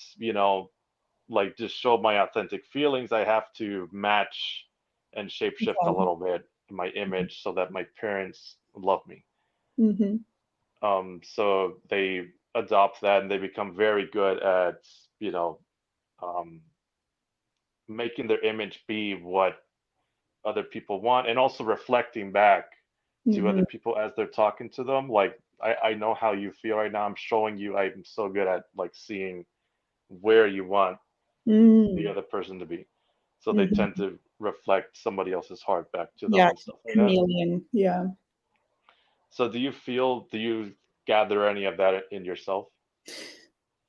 like just show my authentic feelings. I have to match and shapeshift a okay. little bit my image so that my parents love me. Mm-hmm. So they adopt that and they become very good at, you know, um, making their image be what other people want and also reflecting back to Mm-hmm. other people as they're talking to them. Like I know how you feel right now. I'm showing you. I'm so good at like seeing where you want the Mm, other person to be. So they tend mm-hmm. to reflect somebody else's heart back to them Yeah, and it's a stuff like that. chameleon. Yeah. So do you gather any of that in yourself?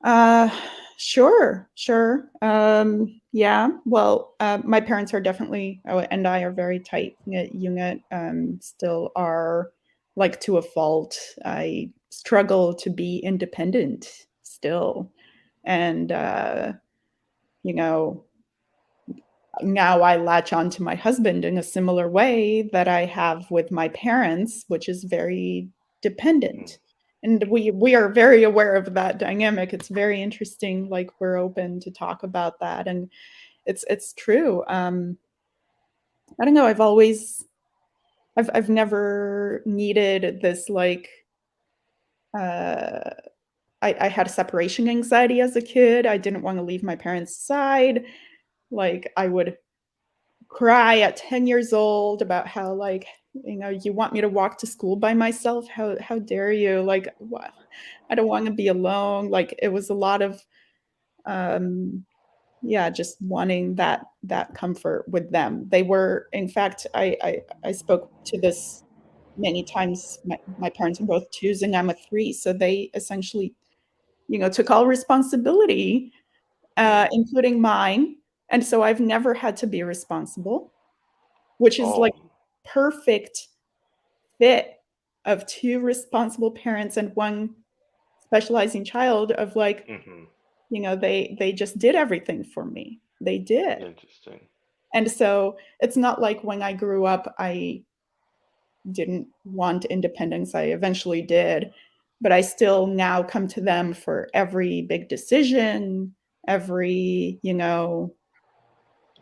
Uh, sure, sure. Yeah. Well, my parents are definitely, and I are very tight knit unit. Still are like to a fault. I struggle to be independent still, and you know, now I latch on to my husband in a similar way that I have with my parents, which is very Mm, dependent. And we are very aware of that dynamic. It's very interesting. Like we're open to talk about that, and it's true. I don't know. I've never needed this like. Uh, I had separation anxiety as a kid. I didn't want to leave my parents' side. Like I would cry at 10 years old about how like you want me to walk to school by myself, how dare you, like what, I don't want to be alone. Like it was a lot of um yeah, just wanting that comfort with them. They were, in fact, I spoke to this many times. My parents are both twos and I'm a three, so they essentially took all responsibility, mm. including mine, and so I've never had to be responsible, which is like Oh, perfect fit of two responsible parents and one specializing child of like, hmm, they just did everything for me. They did. interesting. And so it's not like when I grew up I didn't want independence. I eventually did, but I still now come to them for every big decision, every,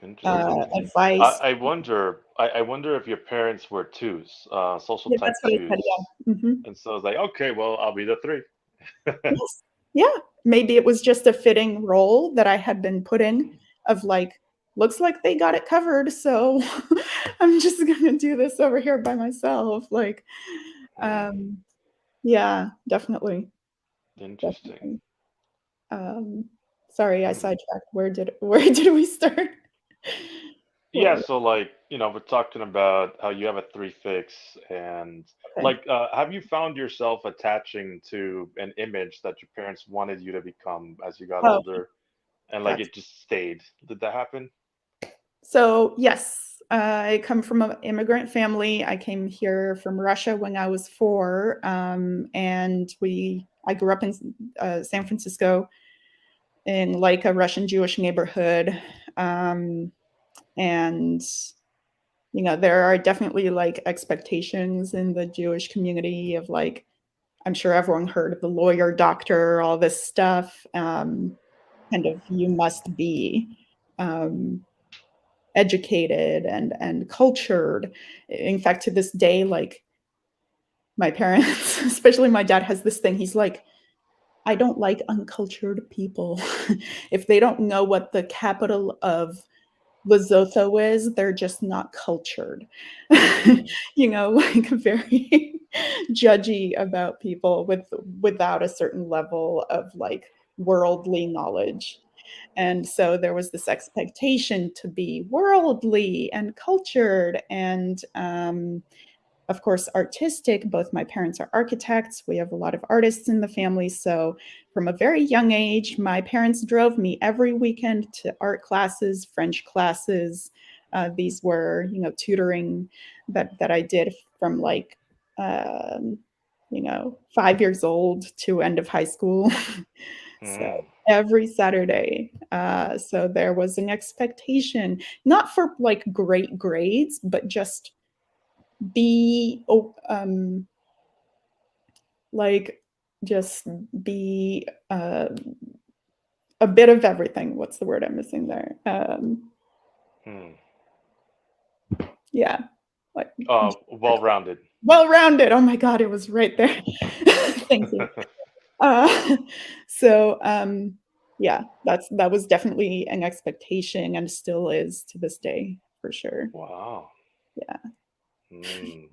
Interesting. advice. I wonder if your parents were twos, social Yeah, type that's what I said. twos. Yeah. Hmm. And so it's like, okay, well, I'll be the three. Yes. Yeah. Maybe it was just a fitting role that I had been put in of like, looks like they got it covered. So I'm just going to do this over here by myself. Like, Hmm, um, yeah, definitely. interesting. Definitely. Um, sorry, I Hmm. sidetracked. Where did we start? What Yeah, were, so like, we're talking about how you have a three fix and okay. like have you found yourself attaching to an image that your parents wanted you to become as you got Oh, older and like gotcha. it just stayed? Did that happen? So, yes, I come from an immigrant family. I came here from Russia when I was 4, and I grew up in San Francisco in like a Russian Jewish neighborhood. And there are definitely like expectations in the Jewish community of like, I'm sure everyone heard of the lawyer, doctor, all this stuff. Kind of, you must be educated and cultured. In fact, to this day, like my parents, especially my dad, has this thing. He's like, I don't like uncultured people. If they don't know what the capital of Lesotho is, they're just not cultured. Mm, Like very judgy about people without a certain level of like worldly knowledge. And so there was this expectation to be worldly and cultured and of course, artistic. Both my parents are architects. We have a lot of artists in the family. So, from a very young age, my parents drove me every weekend to art classes, French classes. These were, tutoring that I did from like, 5 years old to end of high school. So mm, every Saturday. So there was an expectation, not for like great grades, but just be like just be a bit of everything. What's the word I'm missing there? mm. Yeah, like Well-rounded. well-rounded. Oh my god, it was right there. Thank you. uh, so yeah, that was definitely an expectation and still is to this day for sure. Wow. Yeah. Mm.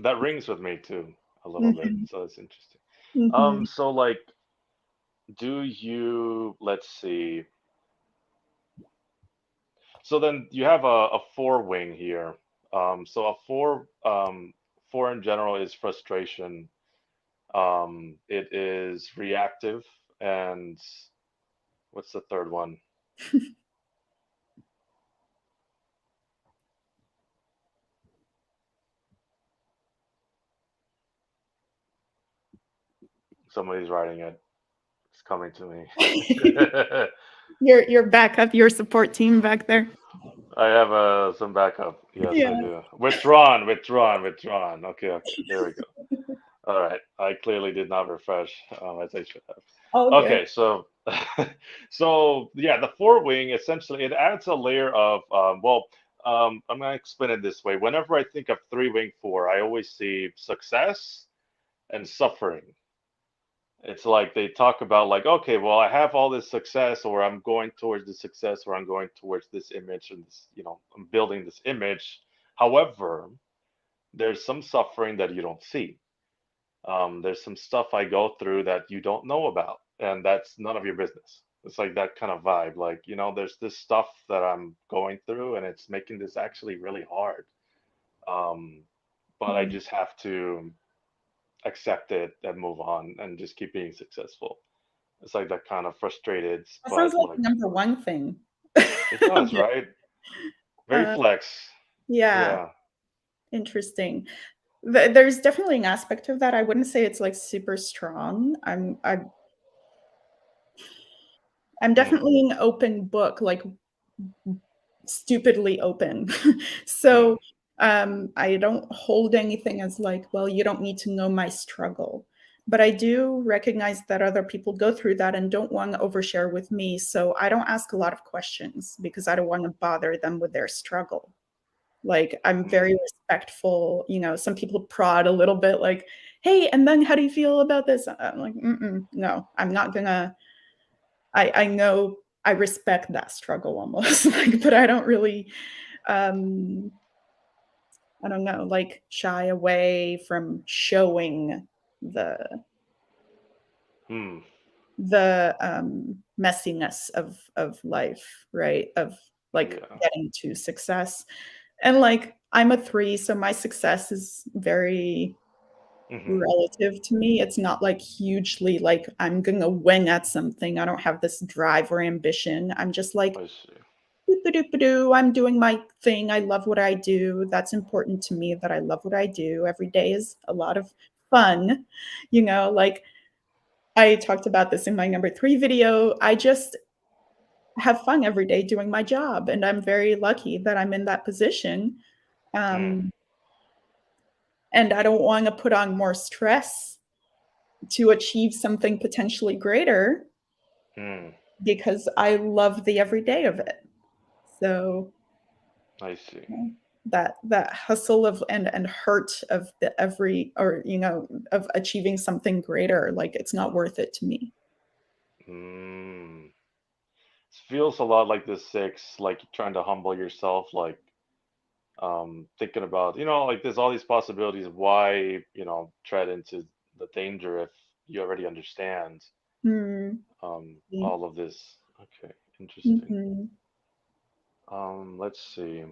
That rings with me too a little bit, Hmm. so it's interesting. Hmm. So like, do you, let's see. So then you have a four wing here. So a four in general is frustration. It is reactive, and what's the third one? Somebody's writing it. It's coming to me. your backup, your support team back there. I have some backup. Yes, I Yeah. do. Withdrawn, withdrawn, withdrawn. Okay, okay. There we go. All right. I clearly did not refresh as I should have. All good. Okay, so so yeah, the four wing essentially it adds a layer of I'm gonna explain it this way. Whenever I think of three wing four, I always see success and suffering. It's like they talk about like, okay, well, I have all this success, or I'm going towards this success, or I'm going towards this image, and this, I'm building this image. However, there's some suffering that you don't see. There's some stuff I go through that you don't know about, and that's none of your business. It's like that kind of vibe. Like, there's this stuff that I'm going through, and it's making this actually really hard. Um, but I Mm. just have to accept it and move on and just keep being successful. It's like that kind of frustrated, That sounds but like like the number one thing. it A does, bit. right? Very Uh, flex. yeah, Yeah. interesting. There's definitely an aspect of that. I wouldn't say it's like super strong. I'm Hmm. definitely an open book, like stupidly open. Hmm. So I don't hold anything as like, well, you don't need to know my struggle. But I do recognize that other people go through that and don't want to overshare with me. So I don't ask a lot of questions because I don't want to bother them with their struggle. Like I'm Hmm. very respectful. Some people prod a little bit like, hey, and then how do you feel about this? I'm like, no, I'm not gonna. I know I respect that struggle almost, like, but I don't really, um, I don't know, like shy away from showing the Hmm. messiness of life, right? Of like Yeah. getting to success. And like I'm a three, so my success is very Hmm. relative to me. It's not like hugely like I'm gonna win at something. I don't have this drive or ambition. I'm just like I see. doo I'm doing my thing. I love what I do. That's important to me that I love what I do. Every day is a lot of fun, like I talked about this in my number 3 video. I just have fun every day doing my job, and I'm very lucky that I'm in that position. Mm, Um, and I don't wanna put on more stress to achieve something potentially greater mm, because I love the everyday of it. So, I see. that hustle of and hurt of the every or, of achieving something greater, like, it's not worth it to me. Mm. It feels a lot like the six, like you're trying to humble yourself, like thinking about, like there's all these possibilities. Why, tread into the danger if you already understand Mm. all of this. Okay, interesting. Mhm. Let's see.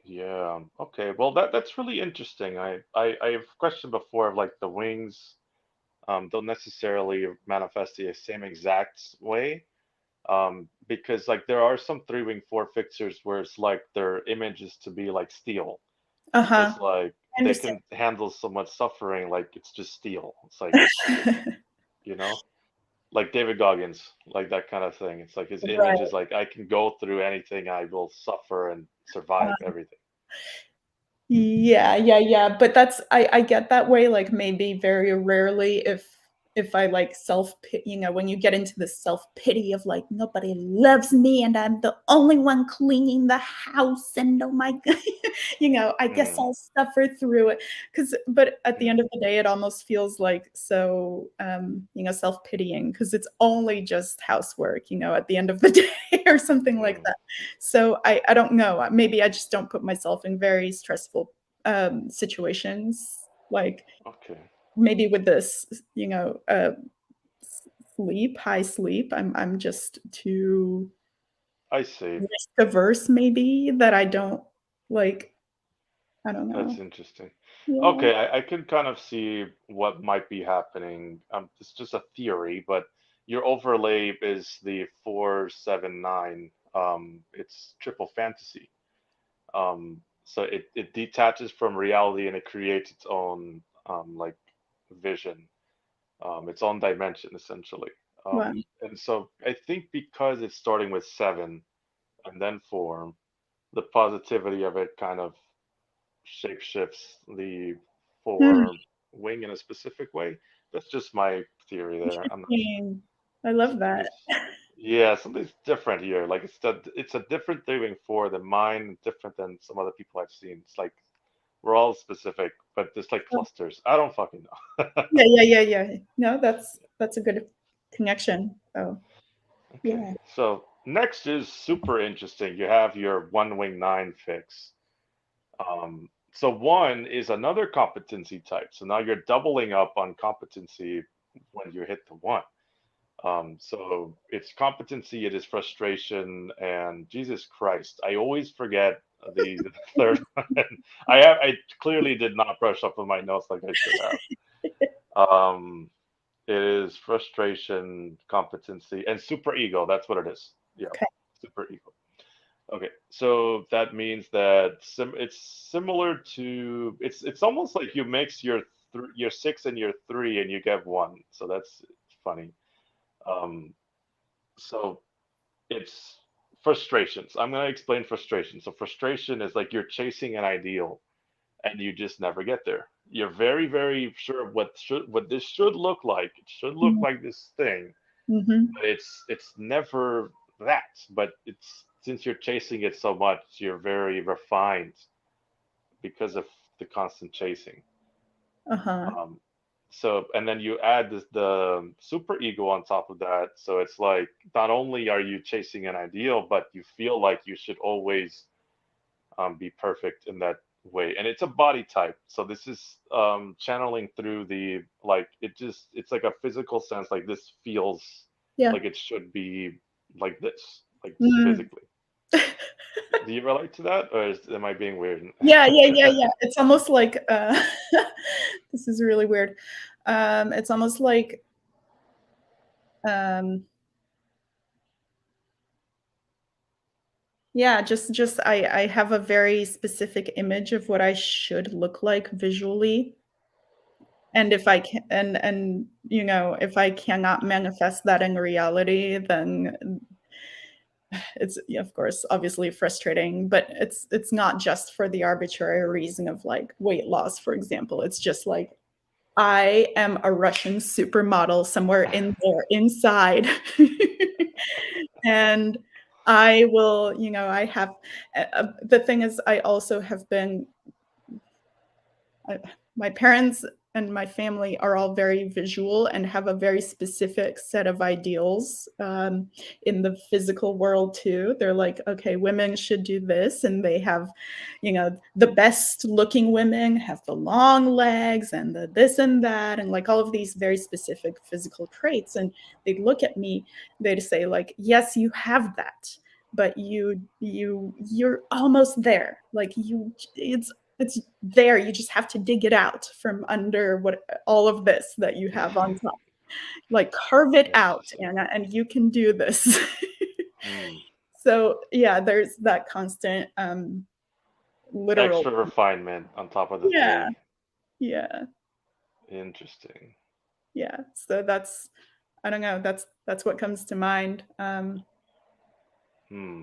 Yeah. Okay. Well, that's really interesting. I've questioned before of like the wings don't necessarily manifest the same exact way. Because like there are some three wing four fixers where it's like their image is to be like steel. So Uh-huh. it's like I they understand. can handle so much suffering, like it's just steel. It's like, you know, like David Goggins, like that kind of thing. It's like his image Right. is like I can go through anything, I will suffer and survive everything. Yeah, yeah, yeah, but I get that way, like, maybe very rarely if I, like, when you get into the self-pity of, like, "Nobody loves me, and I'm the only one cleaning the house, and oh my god," "I guess Mm, I'll suffer through it." But at the end mm, of the day, it almost feels like so, self-pitying because it's only just housework, at the end of the day or something like mm. that. So I don't know. Maybe I just don't put myself in very stressful situations. Like Okay, maybe with this, high sleep. I'm just too I see. risk averse. Maybe that I don't like. I don't That's know. interesting. Yeah. Okay, I can kind of see what might be happening. It's just a theory, but your overlay is the 479. It's triple fantasy. So it detaches from reality and it creates its own like vision, its own dimension essentially. Wow. And so I think because it's starting with seven and then four, the positivity of it kind of shapeshifts the Hmm, four wing in a specific way. That's just my theory there. I'm not sure. interesting. I love that. Something's yeah, something's different here. Like it's a different three wing four than mine, different than some other people I've seen. It's like we're all specific, but there's like Oh, clusters. I don't fucking know. yeah, yeah, yeah, yeah. No, that's a good connection. Oh, Okay, yeah. so next is super interesting. You have your one wing nine fix. So one is another competency type. So now you're doubling up on competency when you hit the one. So it's competency, it is frustration, and Jesus Christ, I always forget the third one. I clearly did not brush up on my notes like I should have. Um, it is frustration, competency, and super ego. That's what it is. Yeah, Okay. super ego. Okay, so that means that it's similar to it's almost like you mix your six and your three and you get one. So that's funny. Um, so it's frustrations. I'm gonna explain frustration. So frustration is like you're chasing an ideal and you just never get there. You're very, very sure of what this should look like. It should look Mhm, like this thing, mhm, but it's never that. But it's since you're chasing it so much, you're very refined because of the constant chasing. uh-huh, Um, so and then you add the super ego on top of that. So it's like not only are you chasing an ideal, but you feel like you should always be perfect in that way. And it's a body type. So this is channeling through the like it's like a physical sense. Like this feels yeah. like it should be like this, like Mm. physically. Do you relate to that, or am I being weird? Yeah, yeah, yeah, yeah. It's almost like, this is really weird. It's almost like, um, Yeah, just I have a very specific image of what I should look like visually. And if I can and you know, if I cannot manifest that in reality, then it's, of course, obviously frustrating, but it's not just for the arbitrary reason of like weight loss, for example. It's just like I am a Russian supermodel somewhere in there inside. And I will, you know, I have the thing is I also have been my parents and my family are all very visual and have a very specific set of ideals in the physical world too. They're like, okay, women should do this, and they have, you know, the best looking women have the long legs and the this and that, and like all of these very specific physical traits. And they'd look at me, they'd say like, yes, you have that, but you're almost there. Like you, it's there. You just have to dig it out from under what all of this that you have on top. Like carve it out, Interesting. Anna, and you can do this. Mm. So yeah, there's that constant literal. Extra refinement on top of the Yeah, three. yeah, Interesting. yeah. So that's, I don't know. That's what comes to mind. Hmm.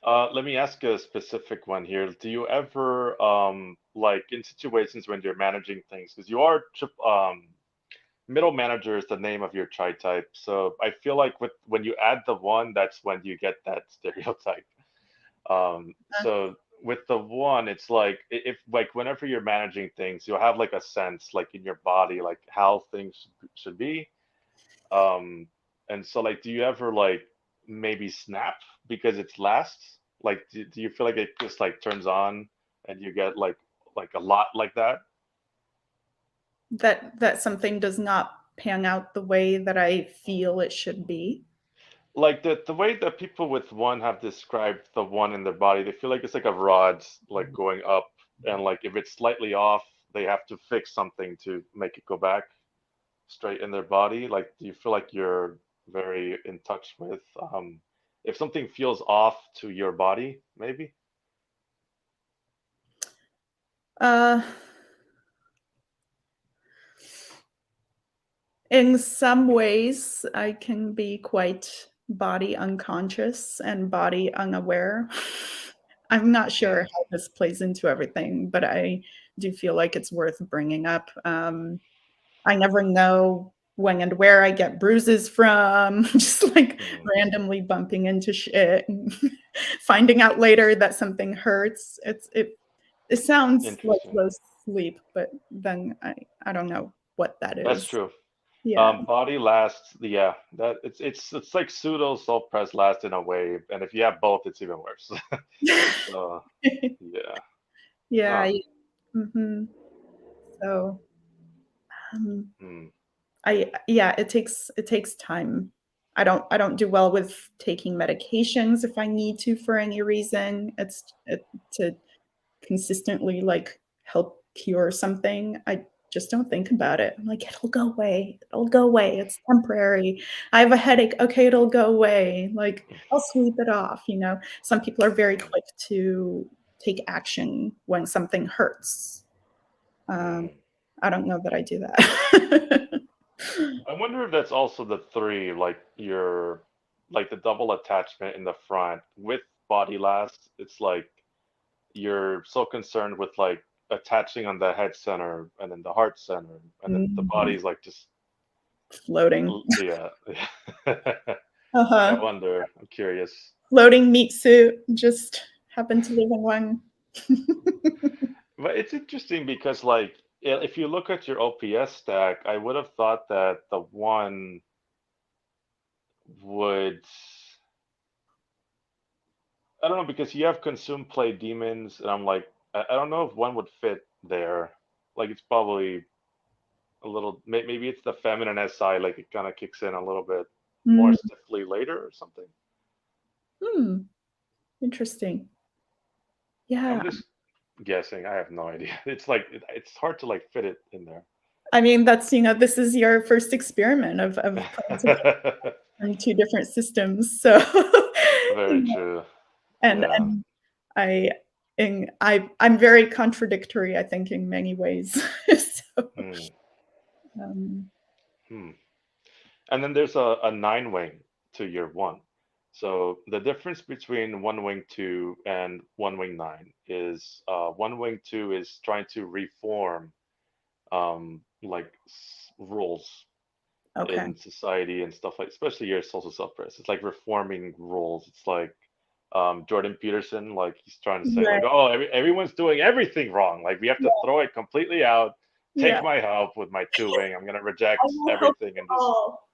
Let me ask a specific one here. Do you ever, like in situations when you're managing things, because you are middle manager is the name of your chai type. So I feel like with when you add the one, that's when you get that stereotype. So with the one, it's like if like whenever you're managing things, you'll have like a sense like in your body like how things should be. Um, and so like, do you ever like maybe snap because it's last? Like, do you feel like it just like turns on and you get like a lot like that? That something does not pan out the way that I feel it should be. Like the way that people with one have described the one in their body, they feel like it's like a rod like going up, and like if it's slightly off, they have to fix something to make it go back straight in their body. Like, do you feel like you're very in touch with if something feels off to your body, maybe? Uh, In some ways, I can be quite body unconscious and body unaware. I'm not sure Hmm. how this plays into everything, but I do feel like it's worth bringing up. I never know when and where I get bruises from, just like Hmm. randomly bumping into shit and finding out later that something hurts. It sounds like Interesting. low sleep, but then I don't know what that That's is. true. Yeah. Body last, yeah, that it's like pseudo self press last in a way, and if you have both, it's even worse. So yeah. Yeah. Huh. Mhm. So, um, Hmm. yeah, it takes time. I don't do well with taking medications if I need to for any reason. To consistently like help cure something. I just don't think about it. I'm like, it'll go away. It'll go away. It's temporary. I have a headache. Okay, it'll go away. Like I'll sleep it off, you know. Some people are very Hmm. quick to take action when something hurts. Um, Hmm. I don't know that I do that. I wonder if that's also the three, like your like the double attachment in the front with body last. It's like you're so concerned with like attaching on the head center and then the heart center, and then the Mhm. body's like just Floating. yeah. I Uh-huh. wonder. I'm curious. Floating meat suit. Just happen to live in one. But it's interesting because, like, if you look at your OPS stack, I would have thought that the one would, I don't know, because you have consume play demons, and I'm like, I don't know if one would fit there. Like, it's probably a little, maybe it's the feminine SI, like, it kind of kicks in a little bit more Mm. stiffly later or something. Hmm. Interesting. Yeah. I'm just guessing. I have no idea. It's like, it's hard to, like, fit it in there. I mean, that's, this is your first experiment of playing together from two different systems. So, Very true. and Yeah. I I'm very contradictory, I think, in many ways. So, Hmm. um, Hmm. And then there's a nine wing to year one. So the difference between one wing two and one wing nine is one wing two is trying to reform like rules okay. in society and stuff like, especially your social self-press. It's like reforming rules. It's like Jordan Peterson, like he's trying to say like, Right. oh, everyone's doing everything wrong. Like we have to throw it completely out. Yeah. Take my help with my two wing. I'm gonna reject I will help everything you and just all.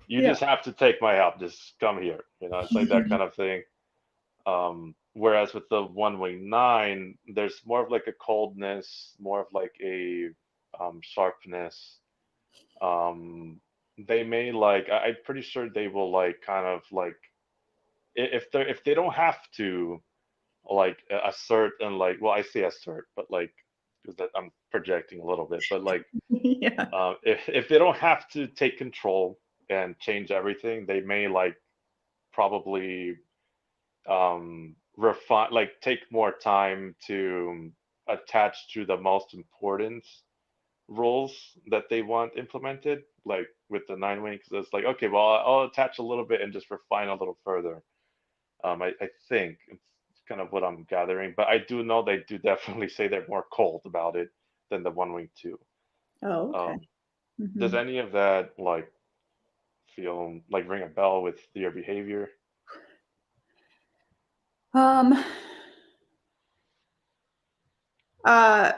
you Yeah. just have to take my help. Just come here. It's like that kind of thing. Whereas with the one wing nine, there's more of like a coldness, more of like a sharpness. They may like I'm pretty sure they will like kind of like if they don't have to like assert and like well I say assert but like because that I'm projecting a little bit but like Yeah. if they don't have to take control and change everything they may like probably refine like take more time to attach to the most important rules that they want implemented like with the nine wing because it's like okay well I'll attach a little bit and just refine a little further. I think it's kind of what I'm gathering, but I do know they do definitely say they're more cold about it than the one wing two. Oh, okay. Um, does Mhm. any of that like feel like ring a bell with your behavior? Um, uh,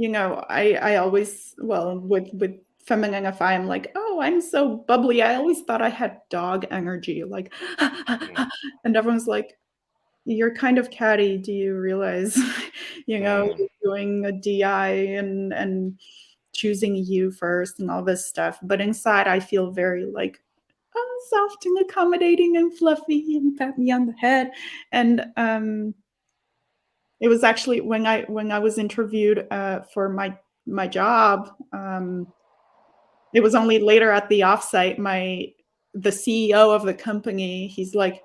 I always, well, with femininify, I'm like, oh, I'm so bubbly. I always thought I had dog energy, like, Mm, and everyone's like, you're kind of catty. Do you realize, mm, you're doing a DI and choosing you first and all this stuff. But inside, I feel very like, oh, soft and accommodating and fluffy and pat me on the head. And it was actually when I was interviewed for my job. It was only later at the offsite. The CEO of the company, he's like,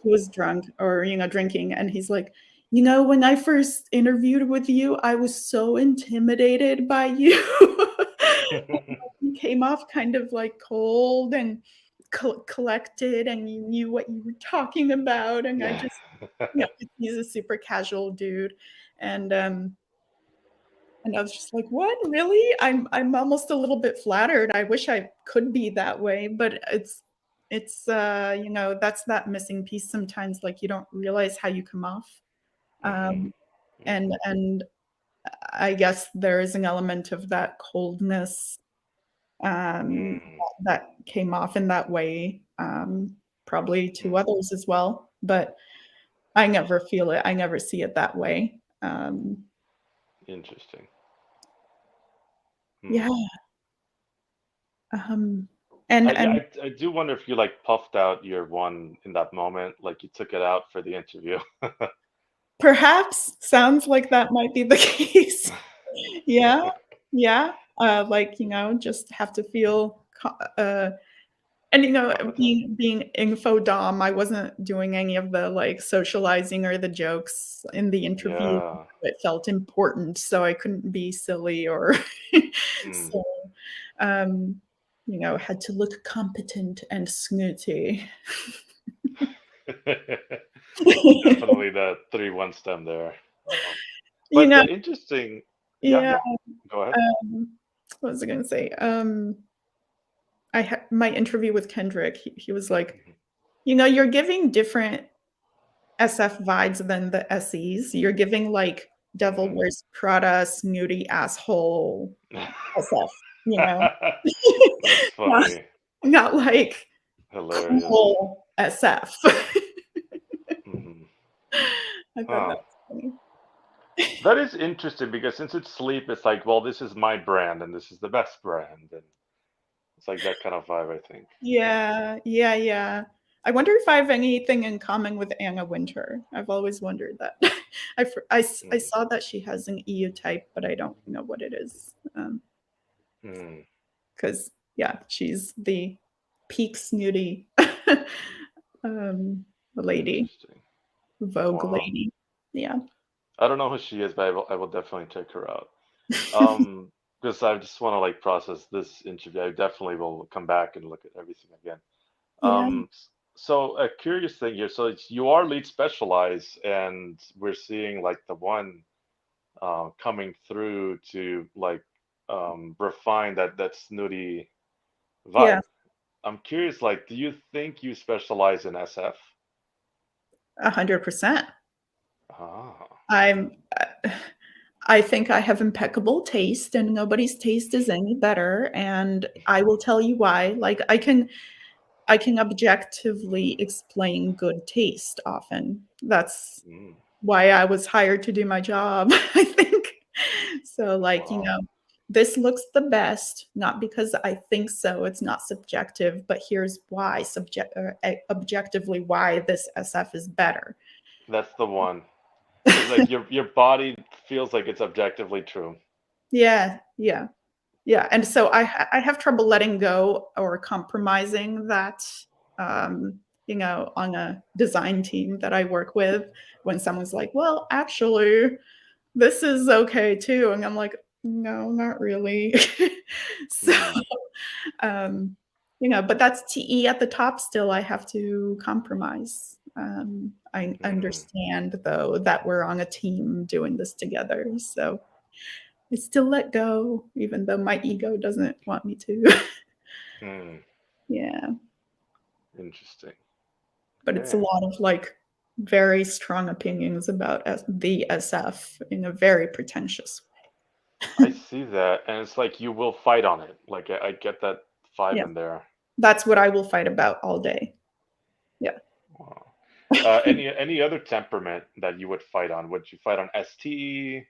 he was drunk or drinking, and he's like, when I first interviewed with you, I was so intimidated by you. You came off kind of like cold and collected, and you knew what you were talking about, and I yeah. just, he's a super casual dude, and I was just like, "What? Really?" I'm almost a little bit flattered. I wish I could be that way, but that's that missing piece sometimes, like, you don't realize how you come off. Hmm. Um, and Hmm. and I guess there is an element of that coldness, Mm, that came off in that way, probably to mm, others as well, but I never feel it. I never see it that way. interesting. Hmm. Yeah, um, and Yeah, and I do wonder if you like puffed out your one in that moment, like you took it out for the interview. perhaps sounds like that might be the case. Yeah, yeah, like, just have to feel and, Competent. being info dom, I wasn't doing any of the, like, socializing or the jokes in the interview. Yeah. It felt important, so I couldn't be silly or Mm. so, um, had to look competent and snooty. Definitely the 3-1 stem there. Um, You but know the interesting, yeah, Yeah, yeah, go ahead. what was I gonna say? I had my interview with Kendrick, he was like, Mhm. You're giving different SF vibes than the SEs. You're giving, like, Devil Mhm. Wears Prada, snooty asshole SF, you know? That's Not funny. not like Hilarious. cool SF. Hmm. I thought that Huh. was funny. That is interesting because since it's sleep, it's like, well, this is my brand and this is the best brand. And it's like that kind of vibe, I think. Yeah, yeah, yeah. I wonder if I have anything in common with Anna Wintour. I've always wondered that. I Mm. saw that she has an EU type, but I don't know what it is. Mm. Because, yeah, she's the peak snooty. Um, the lady, Interesting. Vogue Wow. lady. Yeah. I don't know who she is, but I will definitely check her out. Um, because I just want to like process this interview. I definitely will come back and look at everything again. Yeah. So a curious thing here. So you are lead specialized, and we're seeing like the one coming through to like refine that snooty Yeah. vibe. I'm curious, like, do you think you specialize in SF? 100%. Ah, I'm I think I have impeccable taste and nobody's taste is any better, and I will tell you why. Like I can objectively explain good taste often. That's mm, why I was hired to do my job, I think. So like, wow. this looks the best, not because I think so, it's not subjective, but here's why objectively why this SF is better. That's the one. It's like your body feels like it's objectively true. Yeah, yeah. Yeah, and so I have trouble letting go or compromising that, on a design team that I work with when someone's like, "Well, actually, this is okay too," and I'm like, "No, not really." So, Mm, but that's TE at the top still, I have to compromise. I mm, understand, though, that we're on a team doing this together, so I still let go, even though my ego doesn't want me to. mm. Yeah, Interesting. but it's a Okay. lot of like very strong opinions about the SF in a very pretentious I way. see that, and it's like you will fight on it. Like I get that vibe Yeah, in there. that's what I will fight about all day. Yeah. Wow. Any other temperament that you would fight on? Would you fight on ST?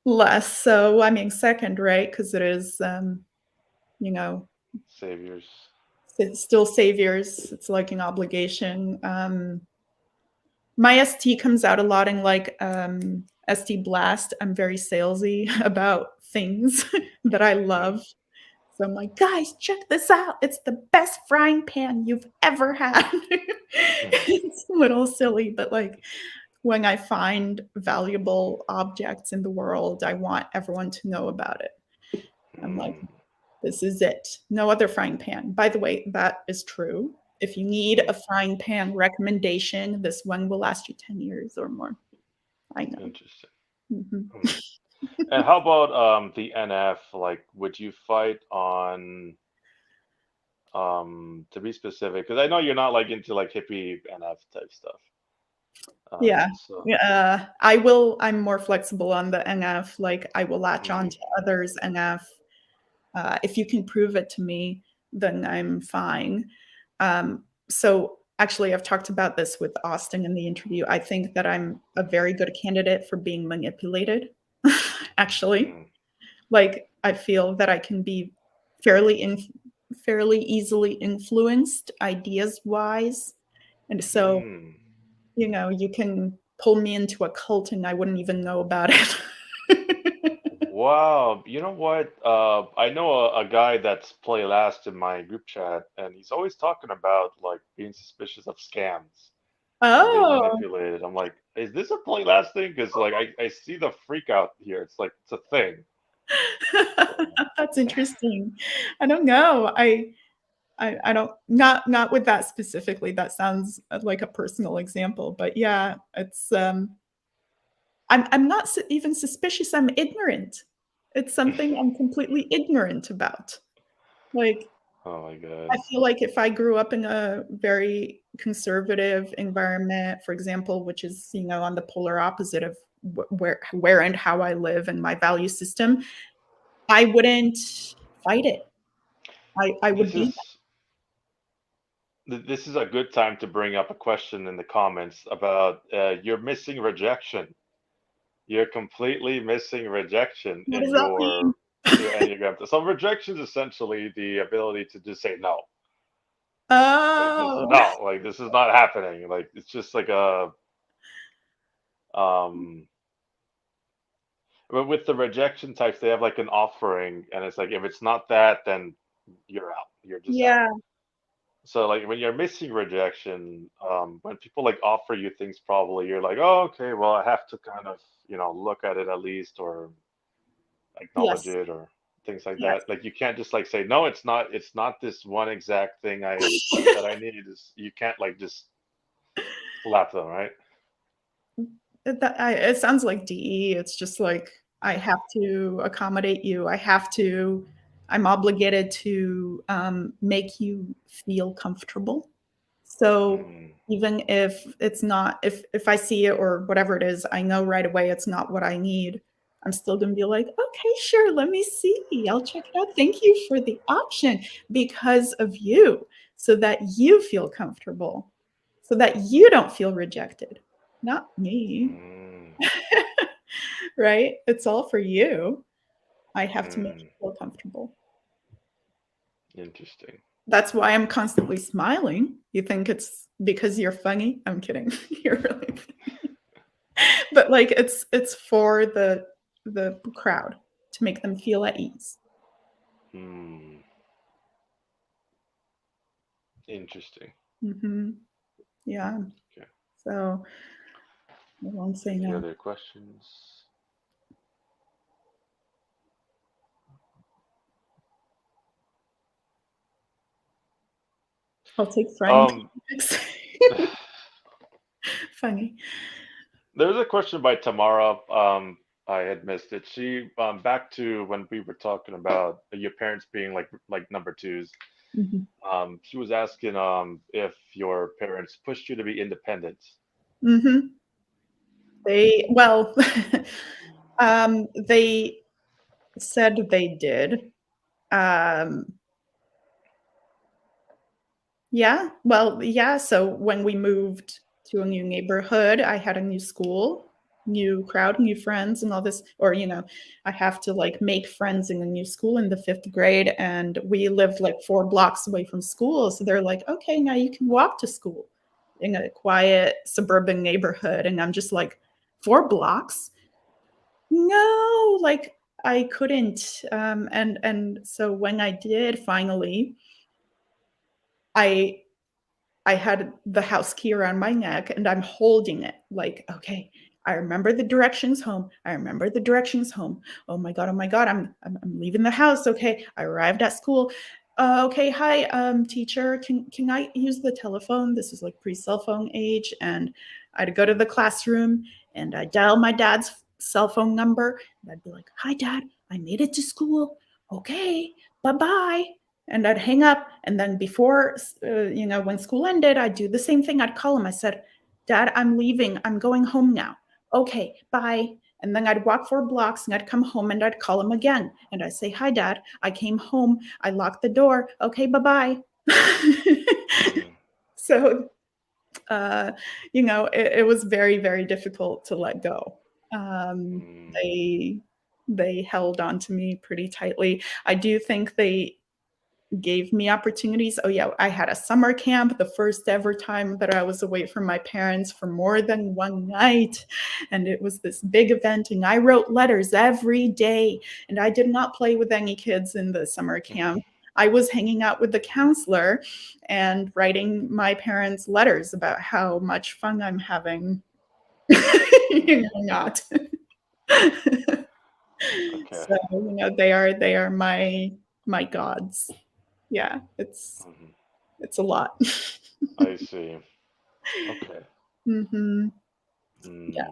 Less so, I mean, second, right? Because it is, you know, Saviors? it's still saviors. It's like an obligation. My ST comes out a lot in like ST Blast. I'm very salesy about things that I Mm, love. So I'm like, guys, check this out. It's the best frying pan you've ever had. mm, It's a little silly, but like when I find valuable objects in the world, I want everyone to know about it. I'm like, mm, this is it. No other frying pan. By the way, that is true. If you need mm. a frying pan recommendation, this one will last you 10 years or more. I know. Interesting. Mhm. Hmm. And how about the NF? Like, would you fight on to be specific? Because I know you're not like into like hippie NF type stuff. Yeah. So Yeah, I will I'm more flexible on the NF, like, I will latch on mm, to others' NF. If you can prove it to me, then I'm fine. So actually, I've talked about this with Austin in the interview. I think that I'm a very good candidate for being manipulated, actually. mm, Like, I feel that I can be fairly in fairly easily influenced ideas-wise, and so mm. you can pull me into a cult and I wouldn't even know about it. Wow, you know what? I know a guy that's play last in my group chat, and he's always talking about like being suspicious of scams and being Oh, manipulated. I'm like, is this a play last thing? Because like I see the freak out here. It's like it's a thing. So, that's interesting. I don't know. I don't not with that specifically. That sounds like a personal example, but yeah, it's I'm not even suspicious. I'm ignorant. It's something I'm completely ignorant about. Like oh my I God. feel like if I grew up in a very conservative environment, for example, which is, on the polar opposite of where and how I live and my value system, I wouldn't fight it. I would This be is this is a good time to bring up a question in the comments about you're missing rejection. You're completely missing rejection what in does that mean? your Enneagram. So rejection is essentially the ability to just say no. Like this is Oh. no, like this is not happening. Like it's just like a um but with the rejection types, they have like an offering, and it's like if it's not that, then you're out. You're just out. Yeah, So like when you're missing rejection, when people like offer you things, probably you're like, oh, okay, well, I have to kind of, look at it at least or acknowledge Yes, it or things like yes. that. Like you can't just like say, no, it's not this one exact thing I that I need. Is you can't like just slap them, right? It sounds like DE. It's just like I have to accommodate you. I'm obligated to make you feel comfortable. So Mm, even if it's not, if I see it or whatever it is, I know right away it's not what I need. I'm still gonna be like, okay, sure, let me see. I'll check it out. Thank you for the option because of you, so that you feel comfortable, so that you don't feel rejected, not me. mm, Right? It's all for you. I have to make mm. you feel comfortable. Interesting. That's why I'm constantly smiling. You think it's because you're funny? I'm kidding. You're really funny. But like it's for the crowd to make them feel at ease. Hmm. Interesting. Hmm. Yeah. Okay. So I won't say Any no. other questions? I'll take frying Um, pan next. Funny. there's a question by Tamara. I had missed it. She back to when we were talking about your parents being like number twos. Hmm. She was asking if your parents pushed you to be independent. Hmm. They well, they said they did. Um, Yeah, well, yeah, so when we moved to a new neighborhood, I had a new school, new crowd, new friends, and all this. Or, I have to like make friends in a new school in the 5th grade, and we lived like 4 blocks away from school. So they're like, okay, now you can walk to school in a quiet suburban neighborhood. And I'm just like, 4 blocks? No, like I couldn't. And so when I did finally, I I had the house key around my neck and I'm holding it like, okay, I remember the directions home. I remember the directions home. Oh my God, I'm leaving the house. Okay, I arrived at school. Okay, hi, teacher. Can I use the telephone? This is like pre-cell phone age, and I'd go to the classroom and I dial my dad's cell phone number, and I'd be like, "Hi, Dad, I made it to school. Okay, bye bye." And I'd hang up. And then before, when school ended, I'd do the same thing. I'd call him. I said, Dad, I'm leaving. I'm going home now. Okay, bye. And then I'd walk 4 blocks and I'd come home and I'd call him again. And I'd say, Hi, Dad. I came home. I locked the door. Okay, bye bye. Mm, So, uh, it was very, very difficult to let go. Um, mm, they they held on to me pretty tightly. I do think they gave me opportunities. Oh yeah, I had a summer camp, the first ever time that I was away from my parents for more than one night. And it was this big event and I wrote letters every day. And I did not play with any kids in the summer camp. I was hanging out with the counselor and writing my parents letters about how much fun I'm having. mm. Not. Okay. So, they are my gods. Yeah, Mhm. it's a lot. I see. Okay. Mhm. Yeah,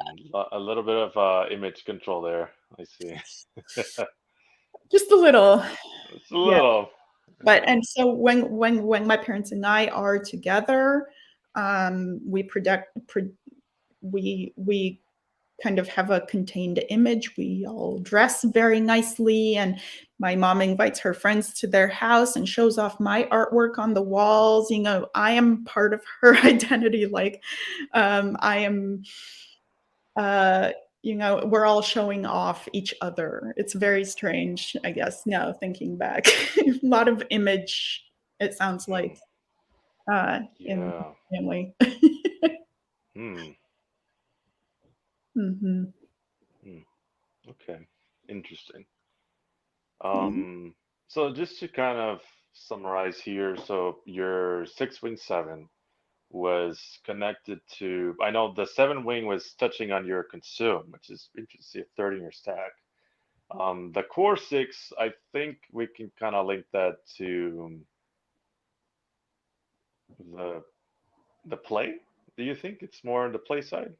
A little bit of image control there. I see. just a little. It's a Yeah, little. but Yeah. and so when my parents and I are together, we kind of have a contained image. We all dress very nicely, and my mom invites her friends to their house and shows off my artwork on the walls. I am part of her identity. Like, I am uh, we're all showing off each other. It's very strange, I guess, now thinking back. A lot of image, it sounds Mm, like, in yeah. family. Hmm. Hmm. Hmm. Okay. Interesting. Yeah. So just to kind of summarize here. So your 6 wing 7 was connected to, I know the 7 wing was touching on your consume, which is interesting, 30 in your stack. The core 6, I think we can kind of link that to the the play. Do you think it's more on the play side?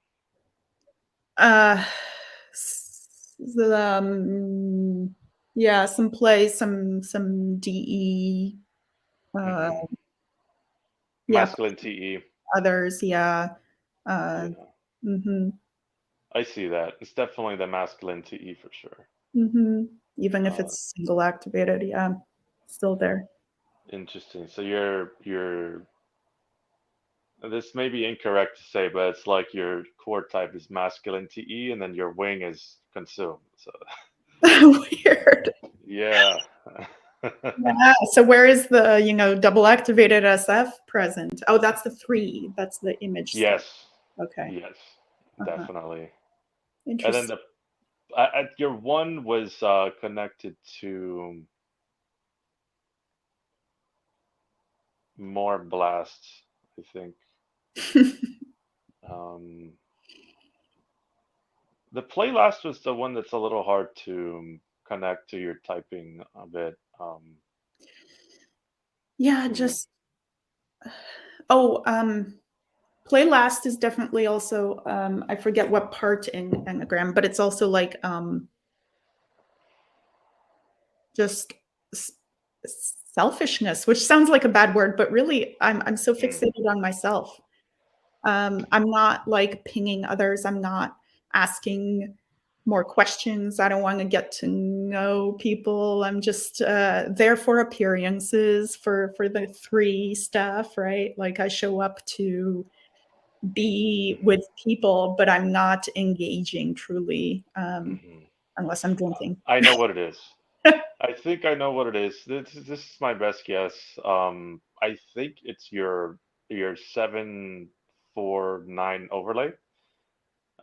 Uh, yeah, some play, some DE. Uh, Hmm. yeah, Masculine TE. others. Yeah. Uh, Yeah, hmm I see that. It's definitely the masculine TE for sure. Even if Uh, it's single activated, yeah, still there. Interesting. So your this may be incorrect to say, but it's like your core type is masculine TE, and then your wing is consume. So Weird. yeah. Yeah. So where is the double activated SF present? Oh, that's the 3. That's the image stuff. Yes. Okay. Yes. Uh-huh. Definitely. And then Interesting. your 1 was connected to more blasts, I think. Um, the play last was the one that's a little hard to connect to your typing a bit. Yeah, Hmm. just oh, play last is definitely also I forget what part in Enneagram, but it's also like just s- selfishness, which sounds like a bad word, but really I'm so Hmm. fixated on myself. I'm not like pinging others. I'm not asking more questions. I don't want to get to know people. I'm just there for appearances, for the 3 stuff, right? Like I show up to be Hmm. with people, but I'm not engaging truly Hmm. unless I'm drinking. I know what it is. I think I know what it is. This is my best guess. I think it's your 749 overlay.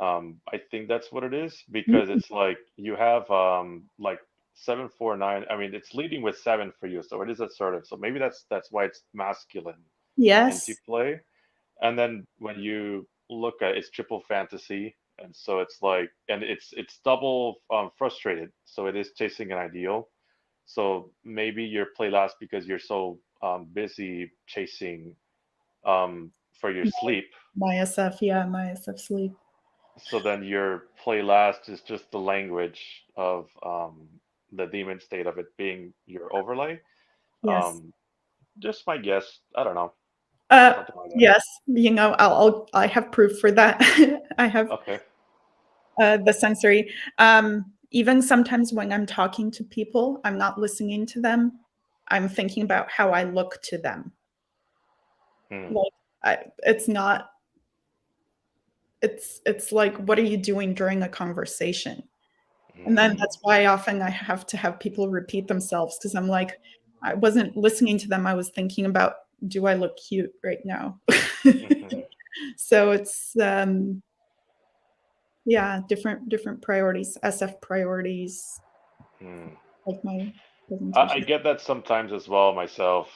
I think that's what it is because Mm, it's like you have like 749. I mean, it's leading with 7 for you, so it is assertive. So maybe that's why it's masculine into yes. play. And then when you look at it's triple fantasy, and so it's like, and it's double frustrated. So it is chasing an ideal. So maybe you're play last because you're so busy chasing for your sleep. My SF, yeah, my SF sleep. So then your play last is just the language of the demon state of it being your overlay. Yes. Um, just my guess. I don't know. Uh, Something like that. yes, I have proof for that. I have Okay. the sensory. Even sometimes when I'm talking to people, I'm not listening to them. I'm thinking about how I look to them. Hmm. Like, it's not. It's like, what are you doing during a conversation? And then Hmm. that's why often I have to have people repeat themselves because I'm like, I wasn't listening to them. I was thinking about, do I look cute right now? Hmm. So it's yeah, different priorities, SF priorities, Hmm. like my I presentation. get that sometimes as well myself,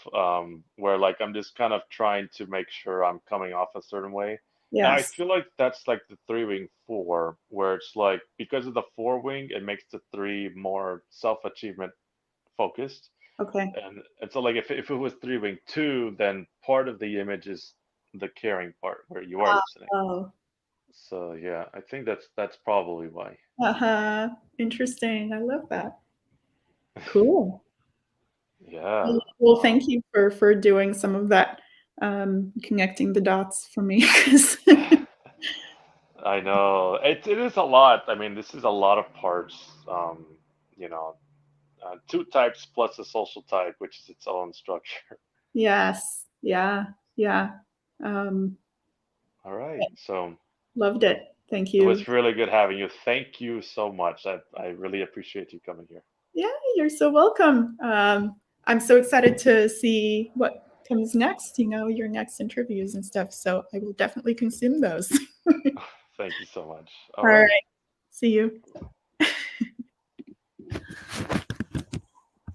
where like I'm just kind of trying to make sure I'm coming off a certain way. And I Yes. feel like that's like the 3 wing 4, where it's like because of the 4 wing, it makes the 3 more self-achievement focused. Okay. And so like if it was 3 wing 2, then part of the image is the caring part where you are listening. Oh. So yeah, I think that's probably why. Uh-huh. Interesting. I love that. Cool. Yeah. Well, thank you for doing some of that, connecting the dots for me. 'Cause I know it is a lot. I mean, this is a lot of parts. You know, 2 types plus a social type, which is its own structure. yes. Yeah. Yeah. Um, All right. So Loved it. Thank it you. was really good having you. Thank you so much. I really appreciate you coming here. Yeah, you're so welcome. I'm so excited to see what comes next, your next interviews and stuff. So I will definitely consume those. Thank you so much. All All right. right. See you.